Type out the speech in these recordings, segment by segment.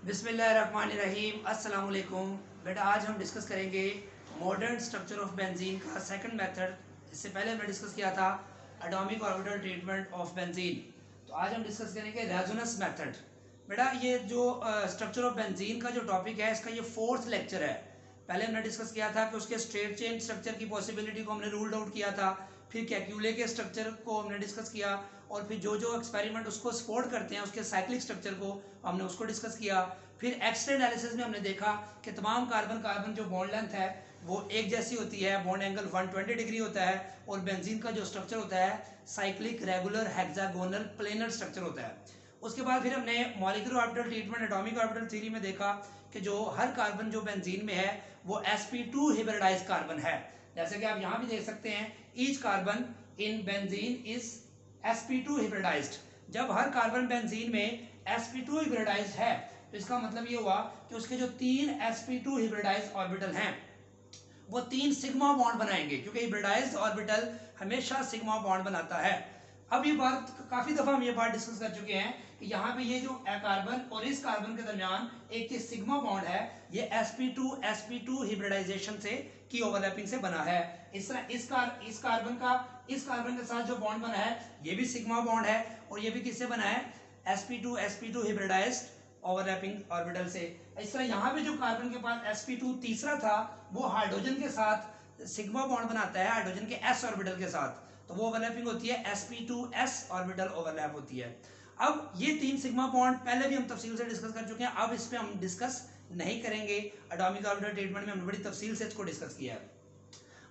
बिस्मिल्लाहिर्रहमानिर्रहीम। अस्सलाम वालेकुम। बेटा आज हम डिस्कस करेंगे मॉडर्न स्ट्रक्चर ऑफ बेंजीन का सेकंड मेथड। इससे पहले हमने डिस्कस किया था atomic orbital treatment of benzene. तो आज हम डिस्कस करेंगे रेजोनेंस मेथड। बेटा ये जो स्ट्रक्चर ऑफ बेंजीन का जो टॉपिक है इसका ये फोर्थ लेक्चर है। पहले हमने डिस्कस किया था कि उसके स्ट्रेट चेन स्ट्रक्चर की पॉसिबिलिटी को हमने रूल्ड आउट किया था, फिर कैक्यूले के स्ट्रक्चर को हमने डिस्कस किया, और फिर जो जो एक्सपेरिमेंट उसको सपोर्ट करते हैं उसके साइक्लिक स्ट्रक्चर को हमने उसको डिस्कस किया। फिर एक्सरे एनालिसिस में हमने देखा कि तमाम कार्बन कार्बन जो बॉन्ड लेंथ है वो एक जैसी होती है, बॉन्ड एंगल 120 डिग्री होता है, और बेंजीन का जो स्ट्रक्चर होता है cyclic regular hexagonal planar structure होता है। उसके बाद फिर हमने molecular orbital treatment atomic orbital theory में देखा कि जो हर कार्बन जो बेंजीन में है वो sp2 हिब्रिडाइज्ड कार्बन है। जैसे कि आप यहाँ भी देख सकते हैं, each carbon in benzene is sp2 हिब्रिडाइज्ड। जब हर कार्बन बेंजीन में sp2 हिब्रिडाइज्ड है तो इसका मतलब ये हुआ कि उसके जो तीन sp2 हिब्रिडाइज्ड ऑर्बिटल हैं वो तीन सिग्मा बॉन्ड बनाएंगे, क्योंकि हिब्रिडाइज्ड ऑर्बिटल हमेशा सिग्मा बॉन्ड बनाता है। अब ये बात काफी दफा हम ये बात डिस्कस कर चुके हैं कि यहाँ पे ये जो कार्बन और इस कार्बन के दरमियान एक ये सिग्मा बॉन्ड है, ये sp2 हिब्रिडाइजेशन से की ओवरलैपिंग से बना है। इस तरह इस कार्बन के साथ जो बॉन्ड बना है ये भी सिग्मा बॉन्ड है, और ये भी किससे बना है, sp2 हिब्रिडाइज्ड ओवरलैपिंग ऑर्बिटल से। इस तरह यहाँ पे जो कार्बन के पास sp2 तीसरा था वो हाइड्रोजन के साथ सिग्मा बॉन्ड बनाता है, हाइड्रोजन के s ऑर्बिटल के साथ, तो वो ओवरलैपिंग होती है sp2s ऑर्बिटल ओवरलैप होती है। अब ये तीन सिग्मा बॉन्ड पहले भी हम तफसील से डिस्कस कर चुके हैं, अब इस पे हम डिस्कस नहीं करेंगे। एटॉमिक ऑर्बिटल ट्रीटमेंट में हमने बड़ी तफसील से इसको डिस्कस किया है।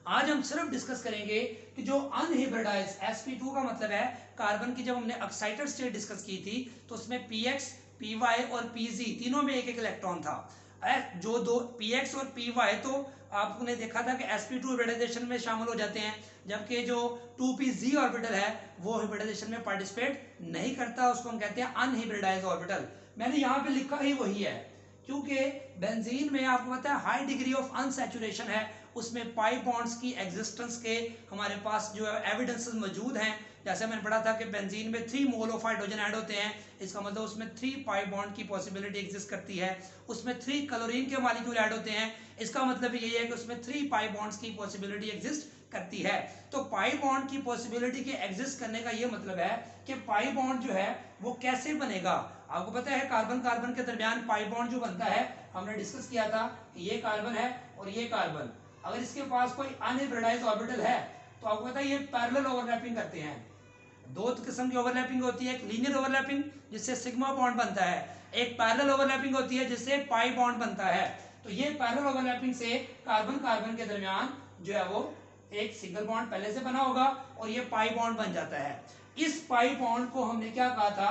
आज हम सिर्फ डिस्कस करेंगे कि जो अनहिब्रिडाइज्ड sp2 का मतलब है कार्बन की, जब हमने एक्साइटेड स्टेट डिस्कस की थी तो उसमें px py और pz तीनों में एक एक इलेक्ट्रॉन था। जो दो px और py तो आपने देखा था कि sp2 हिब्रिडाइजेशन में शामिल हो जाते हैं, जबकि जो 2pz ऑर्बिटल है वो हिब्रिडाइजेशन में पार्टिसिपेट नहीं करता, उसको हम कहते हैं अनहिब्रिडाइज्ड ऑर्बिटल। मैंने यहाँ पे लिखा ही वही है, क्योंकि बेंजीन में आपको पता है हाई डिग्री ऑफ अनसैचुरेशन है, उसमें पाई बॉन्ड्स की एग्जिस्टेंस के हमारे पास जो एविडेंसेस मौजूद हैं। जैसे मैंने पढ़ा था कि बेंजीन में 3 मोल ऑफ हाइड्रोजन ऐड होते हैं, इसका मतलब उसमें 3 पाई बॉन्ड की पॉसिबिलिटी एग्जिस्ट करती है। उसमें 3 क्लोरीन के मॉलिक्यूल ऐड होते हैं, इसका मतलब यही है कि उसमें 3 पाई बॉन्ड्स की पॉसिबिलिटी एग्जिस्ट करती है। तो पाई बॉन्ड की पॉसिबिलिटी के एग्जिस्ट करने का ये मतलब है कि पाई बॉन्ड जो है वो कैसे बनेगा। आपको पता है कार्बन कार्बन के दरमियान पाई बॉन्ड जो बनता है हमने डिस्कस किया था कि ये कार्बन है और ये कार्बन, अगर इसके पास कोई अनहिब्रिडाइज्ड ऑर्बिटल है तो आपको पता है ये पैरेलल ओवरलैपिंग करते हैं। दो किस्म की ओवरलैपिंग होती है, एक लीनियर ओवरलैपिंग जिससे सिग्मा बॉन्ड बनता है, एक पैरेलल ओवरलैपिंग होती है जिससे पाई बॉन्ड बनता है। तो ये पैरेलल ओवरलैपिंग से कार्बन कार्बन के दरमियान जो है वो एक सिंगल बॉन्ड पहले से बना होगा और ये पाई बॉन्ड बन जाता है। इस पाई बॉन्ड को हमने क्या कहा था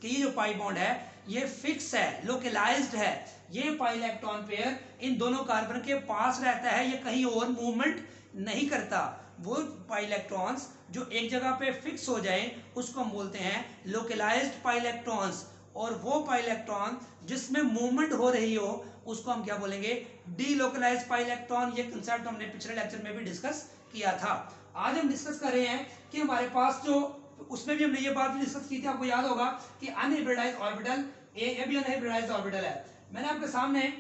कि ये जो पाई बॉन्ड है ये फिक्स है, लोकलाइज्ड है। ये पाई इलेक्ट्रॉन पेयर इन दोनों कार्बन के पास रहता है, ये कहीं और मूवमेंट नहीं करता। वो पाई इलेक्ट्रॉन्स जो एक जगह पे फिक्स हो जाएं उसको हम बोलते हैं लोकलाइज्ड पाई इलेक्ट्रॉन्स, और वो पाई इलेक्ट्रॉन जिसमें मूवमेंट हो रही हो उसको हम क्या बोलेंगे, डीलोकलाइज्ड पाई इलेक्ट्रॉन। ये कंसेप्ट हमने पिछले लेक्चर में भी डिस्कस किया था। आज हम डिस्कस कर रहे हैं कि हमारे पास जो, उसमें भी हमने ये बात भी डिस्कस की थी, आपको याद होगा कि अनहिब्रिडाइज्ड ऑर्बिटल ये भी अनहिब्रिडाइज्ड ऑर्बिटल है। मैंने आपके सामने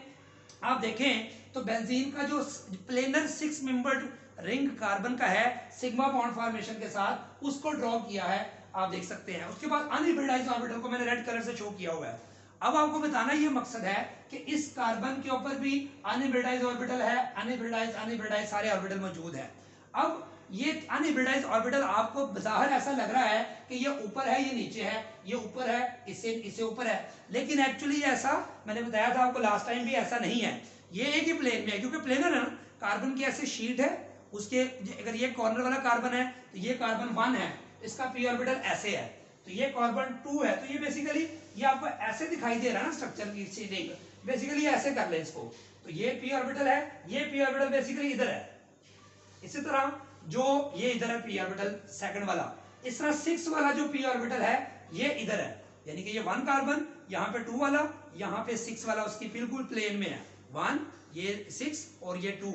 आप देखें तो बेंजीन का जो प्लेनर 6 मेंबर्ड रिंग कार्बन का है सिग्मा बॉन्ड फॉर्मेशन के साथ, उसको ड्रॉ किया है, आप देख सकते हैं। उसके बाद अनहिब्रिडाइज्ड ऑर्बिटल को मैंने रेड कलर से शो किया हुआ है। अब आपको बताना ये मकसद है कि इस कार्बन के ऊपर भी अनहिब्रिडाइज्ड ऑर्बिटल है, अनहिब्रिडाइज्ड सारे ऑर्बिटल मौजूद है। अब ये अनहिब्रिडाइज्ड ऑर्बिटल आपको बाहर ऐसा लग रहा है कि ये ऊपर है, ये नीचे है, ये ऊपर है, इससे ऊपर है, लेकिन एक्चुअली ऐसा मैंने बताया था आपको लास्ट टाइम भी, ऐसा नहीं है। ये एक ही प्लेन में है, क्योंकि प्लेनर है ना, कार्बन की ऐसी शीट है, उसके अगर ये कॉर्नर वाला कार्बन है तो ये कार्बन 1 है, इसका पी ऑर्बिटल ऐसे है, तो ये कार्बन 2 है, तो ये बेसिकली ये आपको ऐसे दिखाई दे रहा है ना स्ट्रक्चर की सीटिंग, बेसिकली ऐसे कर ले इसको, तो ये पी ऑर्बिटल है, ये पी ऑर्बिटल बेसिकली इधर है। इसी तरह जो ये इधर है पी ऑर्बिटल सेकंड वाला, इस तरह 6 वाला जो पी ऑर्बिटल है ये इधर है, यानी कि ये 1 कार्बन, यहाँ पे 2 वाला, यहाँ पे 6 वाला उसकी बिल्कुल प्लेन में है, 1 ये 6 और ये 2,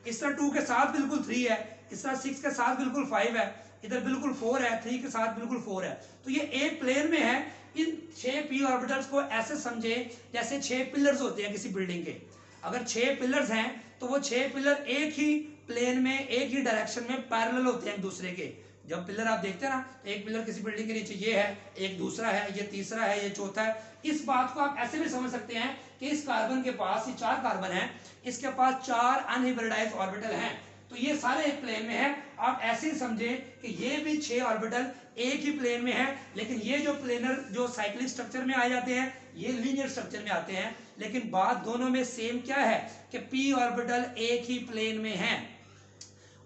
इस तरह 2 के साथ बिल्कुल 3 है, इस तरह 6 के साथ बिल्कुल 5 है, इधर बिल्कुल 4 है, 3 के साथ बिल्कुल 4 है, तो ये एक प्लेन में है, इन 6 p ऑर्बिटल्स को ऐसे समझे जैसे 6 पिलर्स होते हैं किसी बिल्डिंग के। अगर 6 पिलर्स हैं तो वो 6 पिलर एक ही प्लेन में, एक ही डायरेक्शन में पैरेलल होते हैं एक दूसरे के। जब पिलर आप देखते हैं ना, एक पिलर किसी बिल्डिंग के नीचे ये है, एक दूसरा है, ये तीसरा है, ये चौथा है। इस बात को आप ऐसे भी समझ सकते हैं कि इस कार्बन के पास, ये 4 कार्बन है, इसके पास 4 अनहाइब्रिडाइज्ड ऑर्बिटल हैं, तो ये सारे एक प्लेन में है। आप ऐसे ही समझे कि ये भी 6 ऑर्बिटल एक ही प्लेन में है, लेकिन ये जो प्लेनर, जो साइक्लिक स्ट्रक्चर में आ जाते हैं, ये लीनियर स्ट्रक्चर में आते हैं। लेकिन बात दोनों में सेम क्या है कि p ऑर्बिटल एक ही प्लेन में है।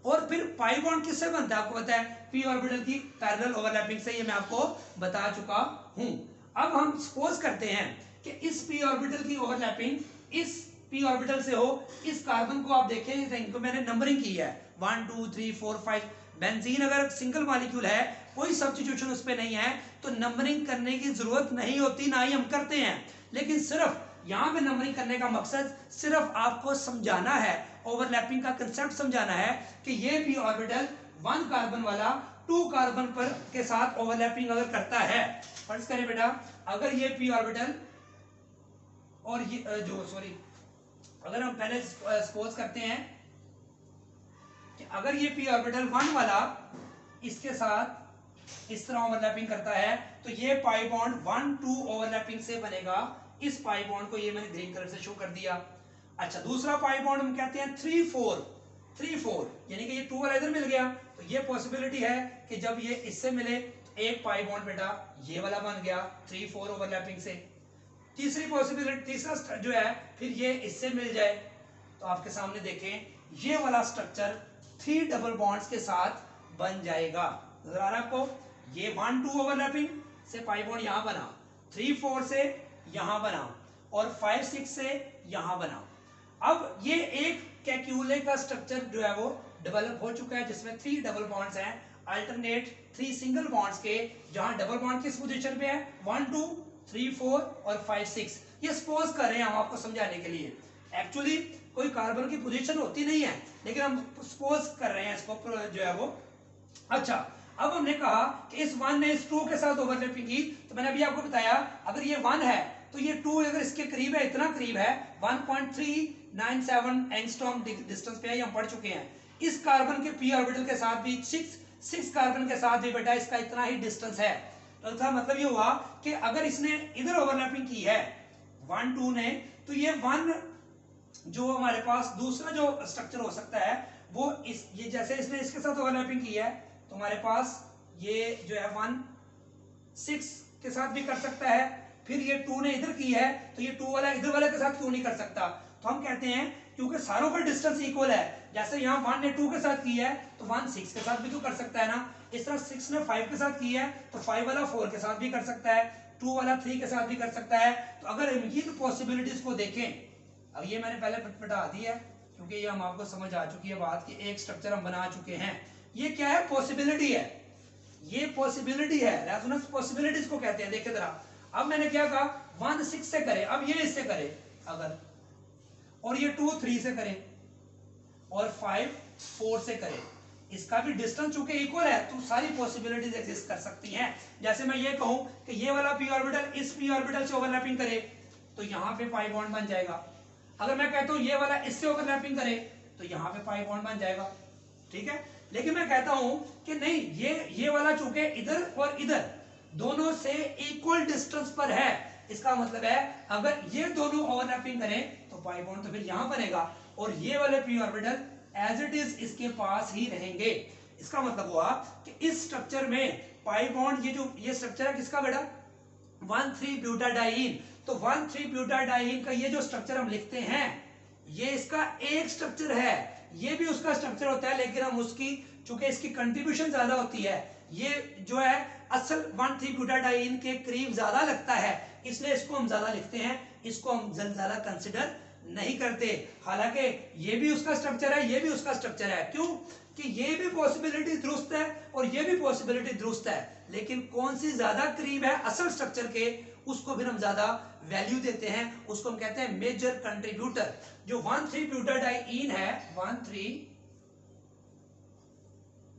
और फिर पाई बॉन्ड किससे बनता है आपको पता है? p ऑर्बिटल की पैरेलल ओवरलैपिंग से, ये मैं आपको बता चुका हूं। अब हम सपोज करते हैं कि इस p ऑर्बिटल की ओवरलैपिंग इस p ऑर्बिटल से हो। इस कार्बन को आप देखें, इनको मैंने नंबरिंग की है 1 2 3 4 5। बेंजीन अगर सिंगल मॉलिक्यूल है, कोई सब्स्टिट्यूशन उस पर नहीं है, तो नंबरिंग करने की जरूरत नहीं होती, ना ही हम करते हैं। लेकिन सिर्फ यहाँ पे नंबरिंग करने का मकसद सिर्फ आपको समझाना है, ओवरलैपिंग का कंसेप्ट समझाना है कि ये p ऑर्बिटल 1 कार्बन वाला 2 कार्बन पर के साथ ओवरलैपिंग अगर करता है। फर्ज करें बेटा, अगर ये p ऑर्बिटल और ये अगर हम पहले सपोज करते हैं कि अगर ये p ऑर्बिटल 1 वाला इसके साथ इस तरह ओवरलैपिंग करता है, तो ये पाई बॉन्ड 1 2 ओवरलैपिंग से बनेगा। इस पाई बॉन्ड को ये मैंने ग्रीन कलर से शो कर दिया। अच्छा, दूसरा पाई बॉन्ड हम कहते हैं 3 4, यानी कि ये 2 वाला इधर मिल गया, तो ये पॉसिबिलिटी है कि जब ये इससे मिले तो एक पाई बॉन्ड बेटा ये वाला बन गया 3 4 ओवरलैपिंग से। तीसरी पॉसिबिलिटी, तीसरा जो है, फिर ये इससे मिल जाए, तो आपके सामने देखें ये वाला स्ट्रक्चर 3 डबल बॉन्ड्स के साथ बन जाएगा। नजर आ रहा है आपको? ये 1 2 ओवरलैपिंग से पाई बॉन्ड यहां बना, 3 4 से यहां बना, और 5 6 से यहां बना। अब ये एक कैक्यूले का स्ट्रक्चर जो है वो डेवलप हो चुका है, जिसमें 3 डबल बॉन्ड्स हैं, अल्टरनेट 3 सिंगल बॉन्ड्स के, जहां डबल बॉन्ड किस पोजीशन पे है? 1 2 3 4 और 5 6। ये सपोज कर रहे हैं हम आपको समझाने के लिए। एक्चुअली कोई कार्बन की पोजीशन होती नहीं है, लेकिन हम सपोज कर रहे हैं इसको जो है वो। अच्छा, अब हमने कहा कि इस 1 ने इस 2 के साथ ओवरलैपिंग की, तो मैंने अभी आपको बताया अगर ये 1 है तो ये 2 अगर इसके करीब है, इतना करीब है, 1.397 एंगस्ट्रॉम डिस्टेंस पे है, ये हम पढ़ चुके हैं। इस कार्बन के p ऑर्बिटल के साथ भी 6 कार्बन के साथ भी बेटा इसका इतना ही डिस्टेंस है। तो इसका मतलब ये हुआ कि अगर इसने इधर ओवरलैपिंग की है 1 2 ने, तो ये 1 जो हमारे पास दूसरा जो स्ट्रक्चर हो सकता है वो ये जैसे इसने इसके साथ ओवरलैपिंग की है, तो हमारे पास ये जो है 1 6 के साथ भी कर सकता है। फिर ये 2 ने इधर की है, तो ये 2 वाला इधर वाले के साथ क्यों नहीं कर सकता? तो हम कहते हैं क्योंकि सारों का डिस्टेंस इक्वल है। जैसे यहाँ 1 ने 2 के साथ की है, तो 1 6 के साथ भी तो कर सकता है ना। इस तरह 6 ने 5 के साथ की है, तो 5 वाला 4 के साथ भी कर सकता है, 2 वाला 3 के साथ भी कर सकता है। तो अगर इन पॉसिबिलिटीज को देखें, अब ये मैंने पहले बता दी है क्योंकि ये हम आपको समझ आ चुकी है बात कि एक स्ट्रक्चर हम बना चुके हैं। ये क्या है? पॉसिबिलिटी है, ये पॉसिबिलिटी है, रेजोनेंस पॉसिबिलिटीज को कहते हैं। देखिए जरा, अब मैंने क्या कहा, 1 6 से करे, अब ये इससे करे अगर, और ये 2 3 से करे, और 5 4 से करे, इसका भी डिस्टेंस चूंकि इक्वल है, तो सारी पॉसिबिलिटीज एग्जिस्ट कर सकती हैं। जैसे मैं ये कहूं कि ये वाला p ऑर्बिटल इस p ऑर्बिटल से ओवरलैपिंग करे, तो यहां पे पाई बॉन्ड बन जाएगा। अगर मैं कहता हूं ये वाला इससे ओवरलैपिंग करे, तो यहां पे पाई बॉन्ड बन जाएगा। ठीक है, लेकिन मैं कहता हूं कि नहीं, ये वाला चूंकि इधर और इधर दोनों से इक्वल डिस्टेंस पर है, इसका मतलब है अगर ये दोनों ओवरलैपिंग करें तो पाई बॉन्ड तो फिर यहां बनेगा, और ये वाले p orbital as it is इसके पास ही रहेंगे। इसका मतलब हुआ कि इस स्ट्रक्चर में पाई बॉन्ड, ये स्ट्रक्चर है किसका बेटा? 1 3 ब्यूटाडाइन। तो 1 3 ब्यूटाडाइन का ये जो स्ट्रक्चर हम लिखते हैं, ये इसका एक स्ट्रक्चर है, ये भी उसका स्ट्रक्चर होता है, लेकिन हम उसकी चूंकि इसकी कंट्रीब्यूशन ज्यादा होती है, ये जो है असल 1 3 ब्यूटाडाइन के करीब ज्यादा लगता है, इसलिए इसको हम ज्यादा लिखते हैं, इसको हम ज्यादा कंसिडर नहीं करते। हालांकि ये भी उसका स्ट्रक्चर है, ये भी उसका स्ट्रक्चर है। क्यों? कि ये भी पॉसिबिलिटी दुरुस्त है और ये भी पॉसिबिलिटी दुरुस्त है, लेकिन कौन सी ज्यादा करीब है असल स्ट्रक्चर के, उसको फिर हम ज्यादा वैल्यू देते हैं, उसको हम कहते हैं मेजर कंट्रीब्यूटर। जो 1 3 ब्यूटाडाइन है, 1 3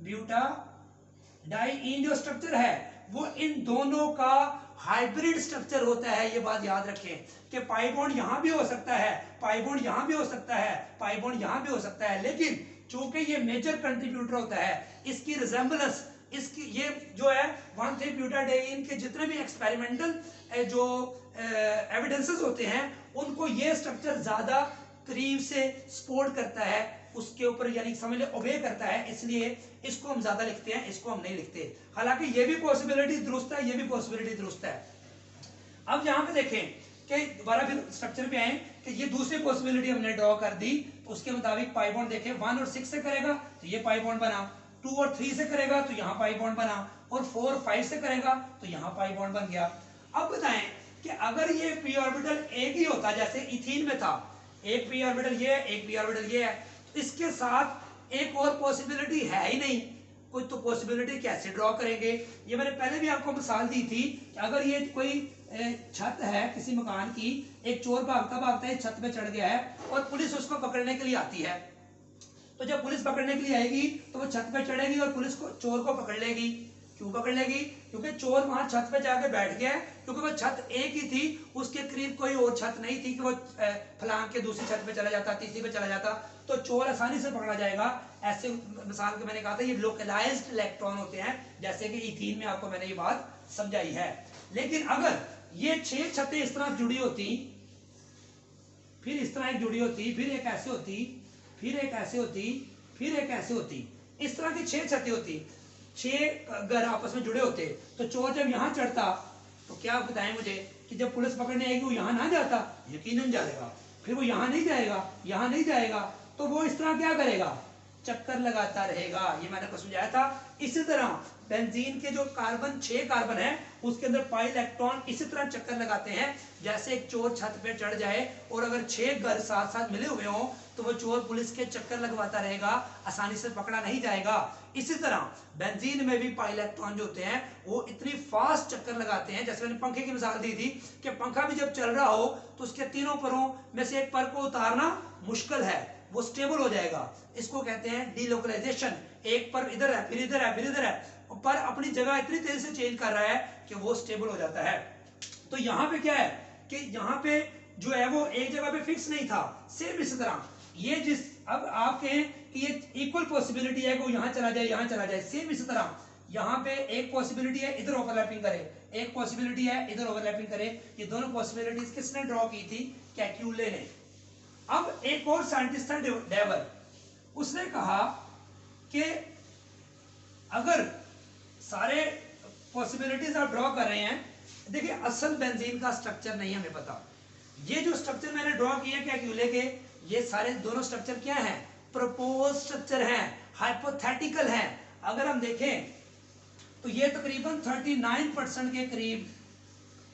ब्यूटाडाइन जो स्ट्रक्चर है, वो इन दोनों का हाइब्रिड स्ट्रक्चर होता है। ये बात याद रखें कि पाई बॉन्ड यहां भी हो सकता है, पाई बॉन्ड यहां भी हो सकता है, पाई बॉन्ड यहां भी हो सकता है, लेकिन चूंकि ये मेजर कंट्रीब्यूटर होता है, इसकी रिजेंबलेंस, इसकी ये जो है 1,3-ब्यूटाडाइन के जितने भी एक्सपेरिमेंटल जो एविडेंसेस होते हैं उनको ये स्ट्रक्चर ज्यादा करीब से सपोर्ट करता है, उसके ऊपर यानी समझ ले ओबे करता है, इसलिए इसको हम ज्यादा लिखते हैं, इसको हम नहीं लिखते। हालांकि ये भी पॉसिबिलिटी दुरुस्त है, ये भी पॉसिबिलिटी दुरुस्त है। अब यहाँ पे देखें कि दोबारा फिर स्ट्रक्चर पे आए कि ये दूसरी पॉसिबिलिटी हमने ड्रॉ कर दी, तो उसके मुताबिक पाई बॉन्ड देखें 1 और 6 से करेगा तो ये पाई बॉन्ड बना, 2 और 3 से करेगा तो यहाँ पाई बॉन्ड बना, और 4 और 5 से करेगा तो यहाँ पाई बॉन्ड बन गया। अब बताएं कि अगर ये पी ऑर्बिटल एक ही होता, जैसे इथीन में था, एक पी ऑर्बिटल ये है, एक पी ऑर्बिटल ये है, तो इसके साथ एक और पॉसिबिलिटी है ही नहीं, कोई तो पॉसिबिलिटी कैसे ड्रॉ करेंगे? ये मैंने पहले भी आपको मिसाल दी थी कि अगर ये कोई छत है किसी मकान की, एक चोर भागता भागता है छत पे चढ़ गया है और पुलिस उसको पकड़ने के लिए आती है, तो जब पुलिस पकड़ने के लिए आएगी तो वो छत पे चढ़ेगी और पुलिस को चोर को पकड़ लेगी। क्यों पकड़ लेगी? क्योंकि चोर वहां छत पे जाके बैठ गया है, क्योंकि वो छत एक ही थी, उसके करीब कोई और छत नहीं थी कि वो फलांग के दूसरी छत पे चला जाता, तीसरी पे चला जाता, तो चोर आसानी से पकड़ा जाएगा। ऐसे मिसाल के मैंने कहा था ये लोकलाइज्ड इलेक्ट्रॉन होते हैं, जैसे कि इथीन में आपको मैंने ये बात समझाई है। लेकिन अगर ये 6 छतें इस तरह जुड़ी होती, फिर इस तरह एक जुड़ी होती, फिर एक ऐसे होती, फिर एक ऐसे होती, फिर एक ऐसे होती, इस तरह की 6 छतें होती, 6 घर आपस में जुड़े होते, तो चोर जब यहां चढ़ता तो क्या बताएं मुझे कि जब पुलिस पकड़ने आएगी वो यहां ना जाता? यकीनन जाएगा। फिर वो यहां नहीं जाएगा, यहां नहीं जाएगा, तो वो इस तरह क्या करेगा? चक्कर लगाता रहेगा। ये मैंने आपको समझाया था। इसी तरह बेंजीन के जो कार्बन 6 कार्बन है उसके अंदर पाई इलेक्ट्रॉन इसी तरह चक्कर लगाते हैं, जैसे एक चोर छत पे चढ़ जाए और अगर 6 घर साथ साथ मिले हुए हों तो वो चोर पुलिस के चक्कर लगवाता रहेगा, आसानी से पकड़ा नहीं जाएगा। इसी तरह बेंजीन में भी पाई इलेक्ट्रॉन जो होते हैं वो इतनी फास्ट चक्कर लगाते हैं, जैसे मैंने पंखे की मिसाल दी थी कि पंखा भी जब चल रहा हो तो उसके तीनों परों में से एक पर को उतारना मुश्किल है, वो स्टेबल हो जाएगा। इसको कहते हैं डीलोकलाइजेशन। एक पर इधर है, फिर इधर है, फिर इधर है, पर अपनी जगह इतनी तेजी से चेंज कर रहा है कि वो स्टेबल हो जाता है। तो यहाँ पे क्या है कि यहाँ पे जो है वो एक जगह पे फिक्स नहीं था। सेम इसी तरह ये जिस अब आप कहें कि ये इक्वल पॉसिबिलिटी है कि वो यहाँ चला जाए, यहाँ चला जाए, सेम इसी तरह यहाँ पे एक पॉसिबिलिटी है इधर ओवरलैपिंग करे, एक पॉसिबिलिटी है इधर ओवरलैपिंग करे। ये दोनों पॉसिबिलिटीज किसने ड्रॉ की थी? कैक्यूले ने। अब एक और साइंटिस्ट था डेवर, उसने कहा कि अगर सारे पॉसिबिलिटीज आप ड्रॉ कर रहे हैं, देखिए असल बेंजीन का स्ट्रक्चर नहीं हमें पता। ये जो स्ट्रक्चर मैंने ड्रॉ किया कैक्यूले के, ये सारे दोनों स्ट्रक्चर क्या हैं? प्रपोज स्ट्रक्चर हैं, हाइपोथेटिकल हैं। अगर हम देखें तो ये तकरीबन 39% के करीब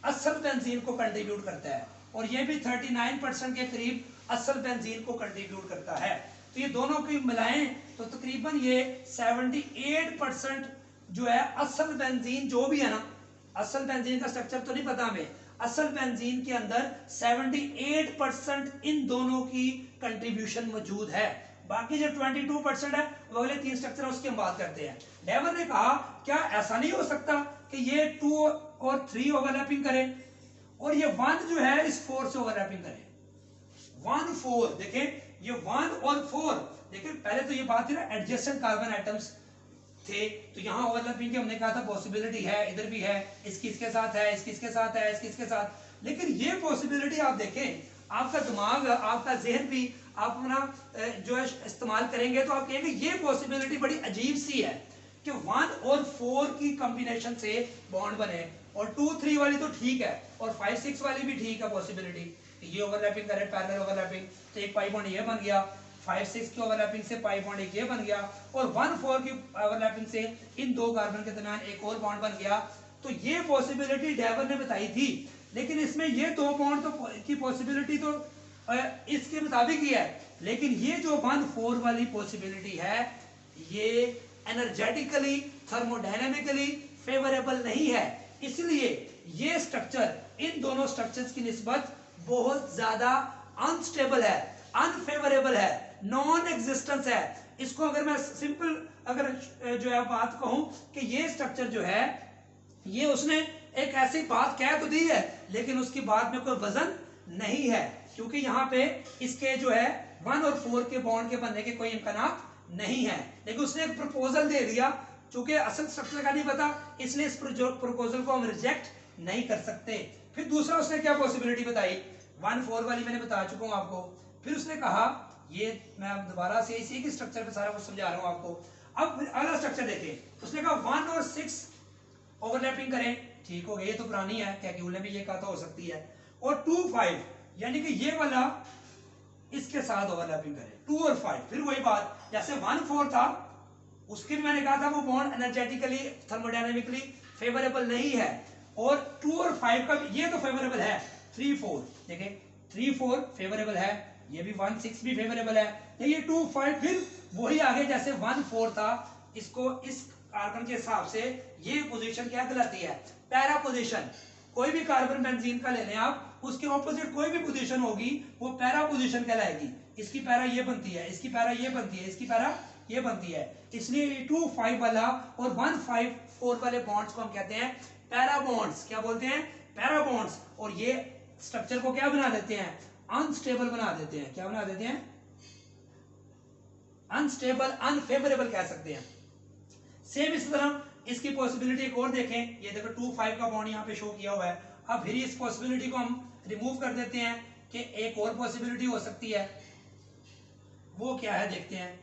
असल बेंजीन को कंट्रीब्यूट करता है, और ये भी 39% के करीब असल बेंजीन को कंट्रीब्यूट करता है। तो ये दोनों की मिलाएं तो तकरीबन ये 78% जो है असल बेंजीन जो भी है ना, असल बेंजीन का स्ट्रक्चर तो नहीं पता हमें, असल बेंजीन के अंदर 78% इन दोनों की कंट्रीब्यूशन मौजूद है। बाकी जो 22% है वो अगले 3 स्ट्रक्चर उसकी हम बात करते हैं। डेवर ने कहा क्या ऐसा नहीं हो सकता कि ये 2 और 3 ओवरलैपिंग करें और ये 1 जो है इस 4 से ओवरलैपिंग करें? 1 4 देखें, ये 1 और 4 देखें, पहले तो ये बात थी ना एडजेसेंट कार्बन एटम्स थे, तो यहाँ ओवरलैपिंग की हमने कहा था पॉसिबिलिटी है, इधर भी है, इसकी इसके साथ है, इसकी इसके साथ है, इसकी इसके साथ। लेकिन ये पॉसिबिलिटी आप देखें, आपका दिमाग, आपका जहन भी आप अपना जो है इस्तेमाल करेंगे तो आप कहेंगे ये पॉसिबिलिटी बड़ी अजीब सी है कि 1 और 4 की कॉम्बिनेशन से बॉन्ड बने, और 2 3 वाली तो ठीक है, और 5 6 वाली भी ठीक है पॉसिबिलिटी, ये ओवरलैपिंग करे, पैरेलल ओवरलैपिंग, तो एक पाई बॉन्ड ये बन गया, 5 6 की ओवरलैपिंग से पाई बॉन्ड एक ये बन गया, और 1 4 की ओवरलैपिंग से इन 2 कार्बन के दरमियान एक और बॉन्ड बन गया। तो ये पॉसिबिलिटी डेवर ने बताई थी, लेकिन इसमें ये 2 बॉन्ड तो की पॉसिबिलिटी तो इसके मुताबिक ही है, लेकिन ये जो 1 4 वाली पॉसिबिलिटी है ये एनर्जेटिकली, थर्मोडायनेमिकली फेवरेबल नहीं है, इसलिए ये स्ट्रक्चर इन दोनों स्ट्रक्चर्स की निस्बत बहुत ज्यादा अनस्टेबल है, अनफेवरेबल है, नॉन एग्जिस्टेंस है। इसको अगर मैं सिंपल अगर जो है बात कहूं कि ये स्ट्रक्चर जो है ये उसने एक ऐसी बात कह तो दी है लेकिन उसकी बात में कोई वजन नहीं है, क्योंकि यहाँ पे इसके जो है 1 और 4 के बॉन्ड के बनने के कोई इम्कानात नहीं है। लेकिन उसने एक प्रपोजल दे दिया, चूंकि असल स्ट्रक्चर का नहीं पता इसलिए इस प्रपोजल को हम रिजेक्ट नहीं कर सकते। फिर दूसरा उसने क्या पॉसिबिलिटी बताई, 1 4 वाली मैंने बता चुका हूं आपको। फिर उसने कहा, ये मैं दोबारा से इसी के स्ट्रक्चर पे सारा कुछ समझा रहा हूं आपको। अब फिर अगला स्ट्रक्चर देखें, उसने कहा 1 और 6 ओवरलैपिंग करें, ठीक हो गया, ये तो पुरानी है, कैक्यूल ने भी ये कहा तो हो सकती है। और 2 5 यानी कि ये वाला इसके साथ ओवरलैपिंग करें, 2 और 5। फिर वही बात, जैसे 1 4 था उसकी भी मैंने कहा था वो बॉन्ड एनर्जेटिकली थर्मोडायनेमिकली फेवरेबल नहीं है, और 2 और 5 का ये तो फेवरेबल है। 3 4 देखिए 3 4 फेवरेबल है, ये भी 1 6 भी फेवरेबल है। ये 2 5 फिर वही आगे जैसे 1 4 था, इसको इस कार्बन के हिसाब से ये पोजीशन क्या कहलाती है, पैरा पोजीशन। कोई भी कार्बन बेंजीन का ले लें आप, उसके ऑपोजिट कोई भी पोजीशन होगी वो पैरा पोजीशन कहलाएगी। इसकी पैरा ये बनती है, इसकी पैरा ये बनती है, इसकी पैरा ये बनती है। इसलिए 2 5 वाला और 1 5 4 वाले बॉन्ड्स को हम कहते हैं पैरा बॉन्ड्स। क्या बोलते हैं, पैरा बॉन्ड्स। और ये स्ट्रक्चर को क्या बना देते हैं, अनस्टेबल बना देते हैं। क्या बना देते हैं, अनस्टेबल, अनफेवरेबल कह सकते हैं। सेम इस तरह इसकी पॉसिबिलिटी एक और देखें, ये देखो 2 5 का बॉन्ड यहाँ पे शो किया हुआ है। अब फिर इस पॉसिबिलिटी को हम रिमूव कर देते हैं कि एक और पॉसिबिलिटी हो सकती है, वो क्या है देखते हैं।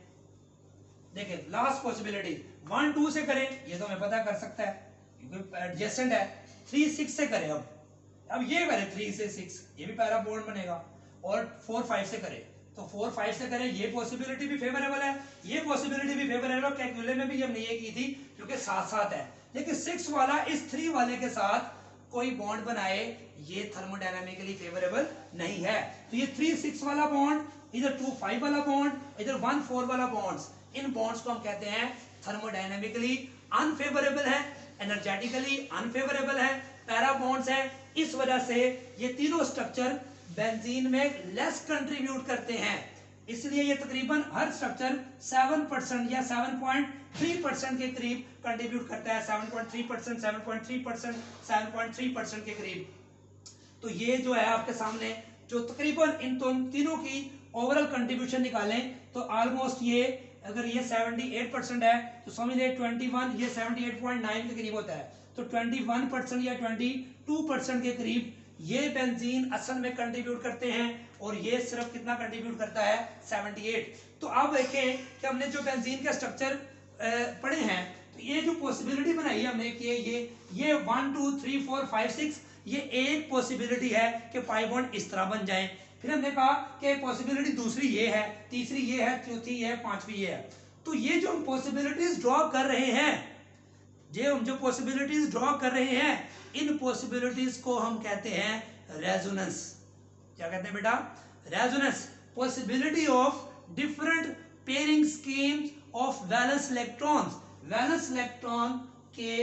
देखिए लास्ट पॉसिबिलिटी 1 2 से करें, ये तो हमें पता कर सकता है क्योंकि एडजेसेंट है। 3 6 से करें, अब ये करें 3 से 6, ये भी पैरा बॉन्ड बनेगा। और 4 5 से करें, तो 4 5 से करें, ये पॉसिबिलिटी भी फेवरेबल है, ये पॉसिबिलिटी भी फेवरेबल है। कैलकुलेटर में भी हमने ये की थी क्योंकि साथ साथ है। लेकिन 6 वाला इस 3 वाले के साथ कोई बॉन्ड बनाए, ये थर्मोडायनामिकली फेवरेबल नहीं है। तो ये 3 6 वाला बॉन्ड, इधर 2 5 वाला बॉन्ड, इधर 1 4 वाला बॉन्ड्स, इन बॉन्ड्स को हम कहते हैं थर्मोडायनामिकली अनफेवरेबल है, एनर्जेटिकली अनफेवरेबल है, पैरा बॉन्ड्स है। इस वजह से ये तीनों स्ट्रक्चर बेंजीन में लेस कंट्रीब्यूट करते हैं। इसलिए ये तकरीबन हर स्ट्रक्चर 7% या 7.3% के करीब कंट्रीब्यूट करता है। 7.3%, 7.3%, 7.3% के करीब। तो ये जो है आपके सामने जो तकरीबन इन तीनों की ओवरऑल कंट्रीब्यूशन निकालें तो ऑलमोस्ट ये, अगर ये 78% है तो समझ लें 21, ये 78.9 के करीब होता है। तो 21% या 22% के करीब ये बेंजीन असल में कंट्रीब्यूट करते हैं, और ये सिर्फ कितना कंट्रीब्यूट करता है, 78। तो अब देखें कि हमने जो बेंजीन का स्ट्रक्चर पढ़े हैं, तो ये जो पॉसिबिलिटी बनाई है हमने कि ये 1 2 3 4 5 6, ये एक पॉसिबिलिटी है कि पाई बॉन्ड इस तरह बन जाए। फिर हमने कहा कि पॉसिबिलिटी दूसरी ये है, तीसरी ये है, चौथी ये है, पांचवी ये है। तो ये जो हम पॉसिबिलिटीज ड्रॉ कर रहे हैं, जो पॉसिबिलिटीज ड्रॉ कर रहे हैं, इन पॉसिबिलिटीज को हम कहते हैं रेजोनेंस। क्या कहते हैं बेटा, resonance. Possibility of different pairing schemes of valence electrons, valence electron के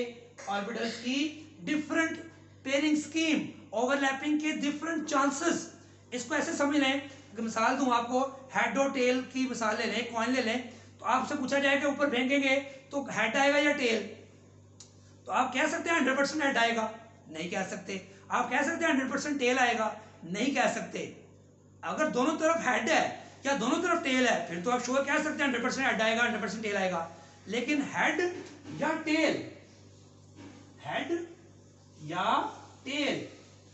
ऑर्बिटल्स की डिफरेंट पेयरिंग स्कीम, ओवरलैपिंग के डिफरेंट चांसेस। इसको ऐसे समझ लें, मिसाल दूं आपको, हेड और टेल की मिसाल ले लें, कॉइन ले लें, तो आपसे पूछा जाएगा ऊपर फेंकेंगे तो हेड आएगा या टेल, तो आप कह सकते हैं 100% हेड आएगा, नहीं कह सकते। आप कह सकते हैं 100% टेल आएगा, नहीं कह सकते। अगर दोनों तरफ हेड है या दोनों तरफ टेल है, फिर तो आप श्योर कह सकते हैं 100% हेड आएगा, 100% टेल आएगा। लेकिन हेड या टेल, हेड या टेल,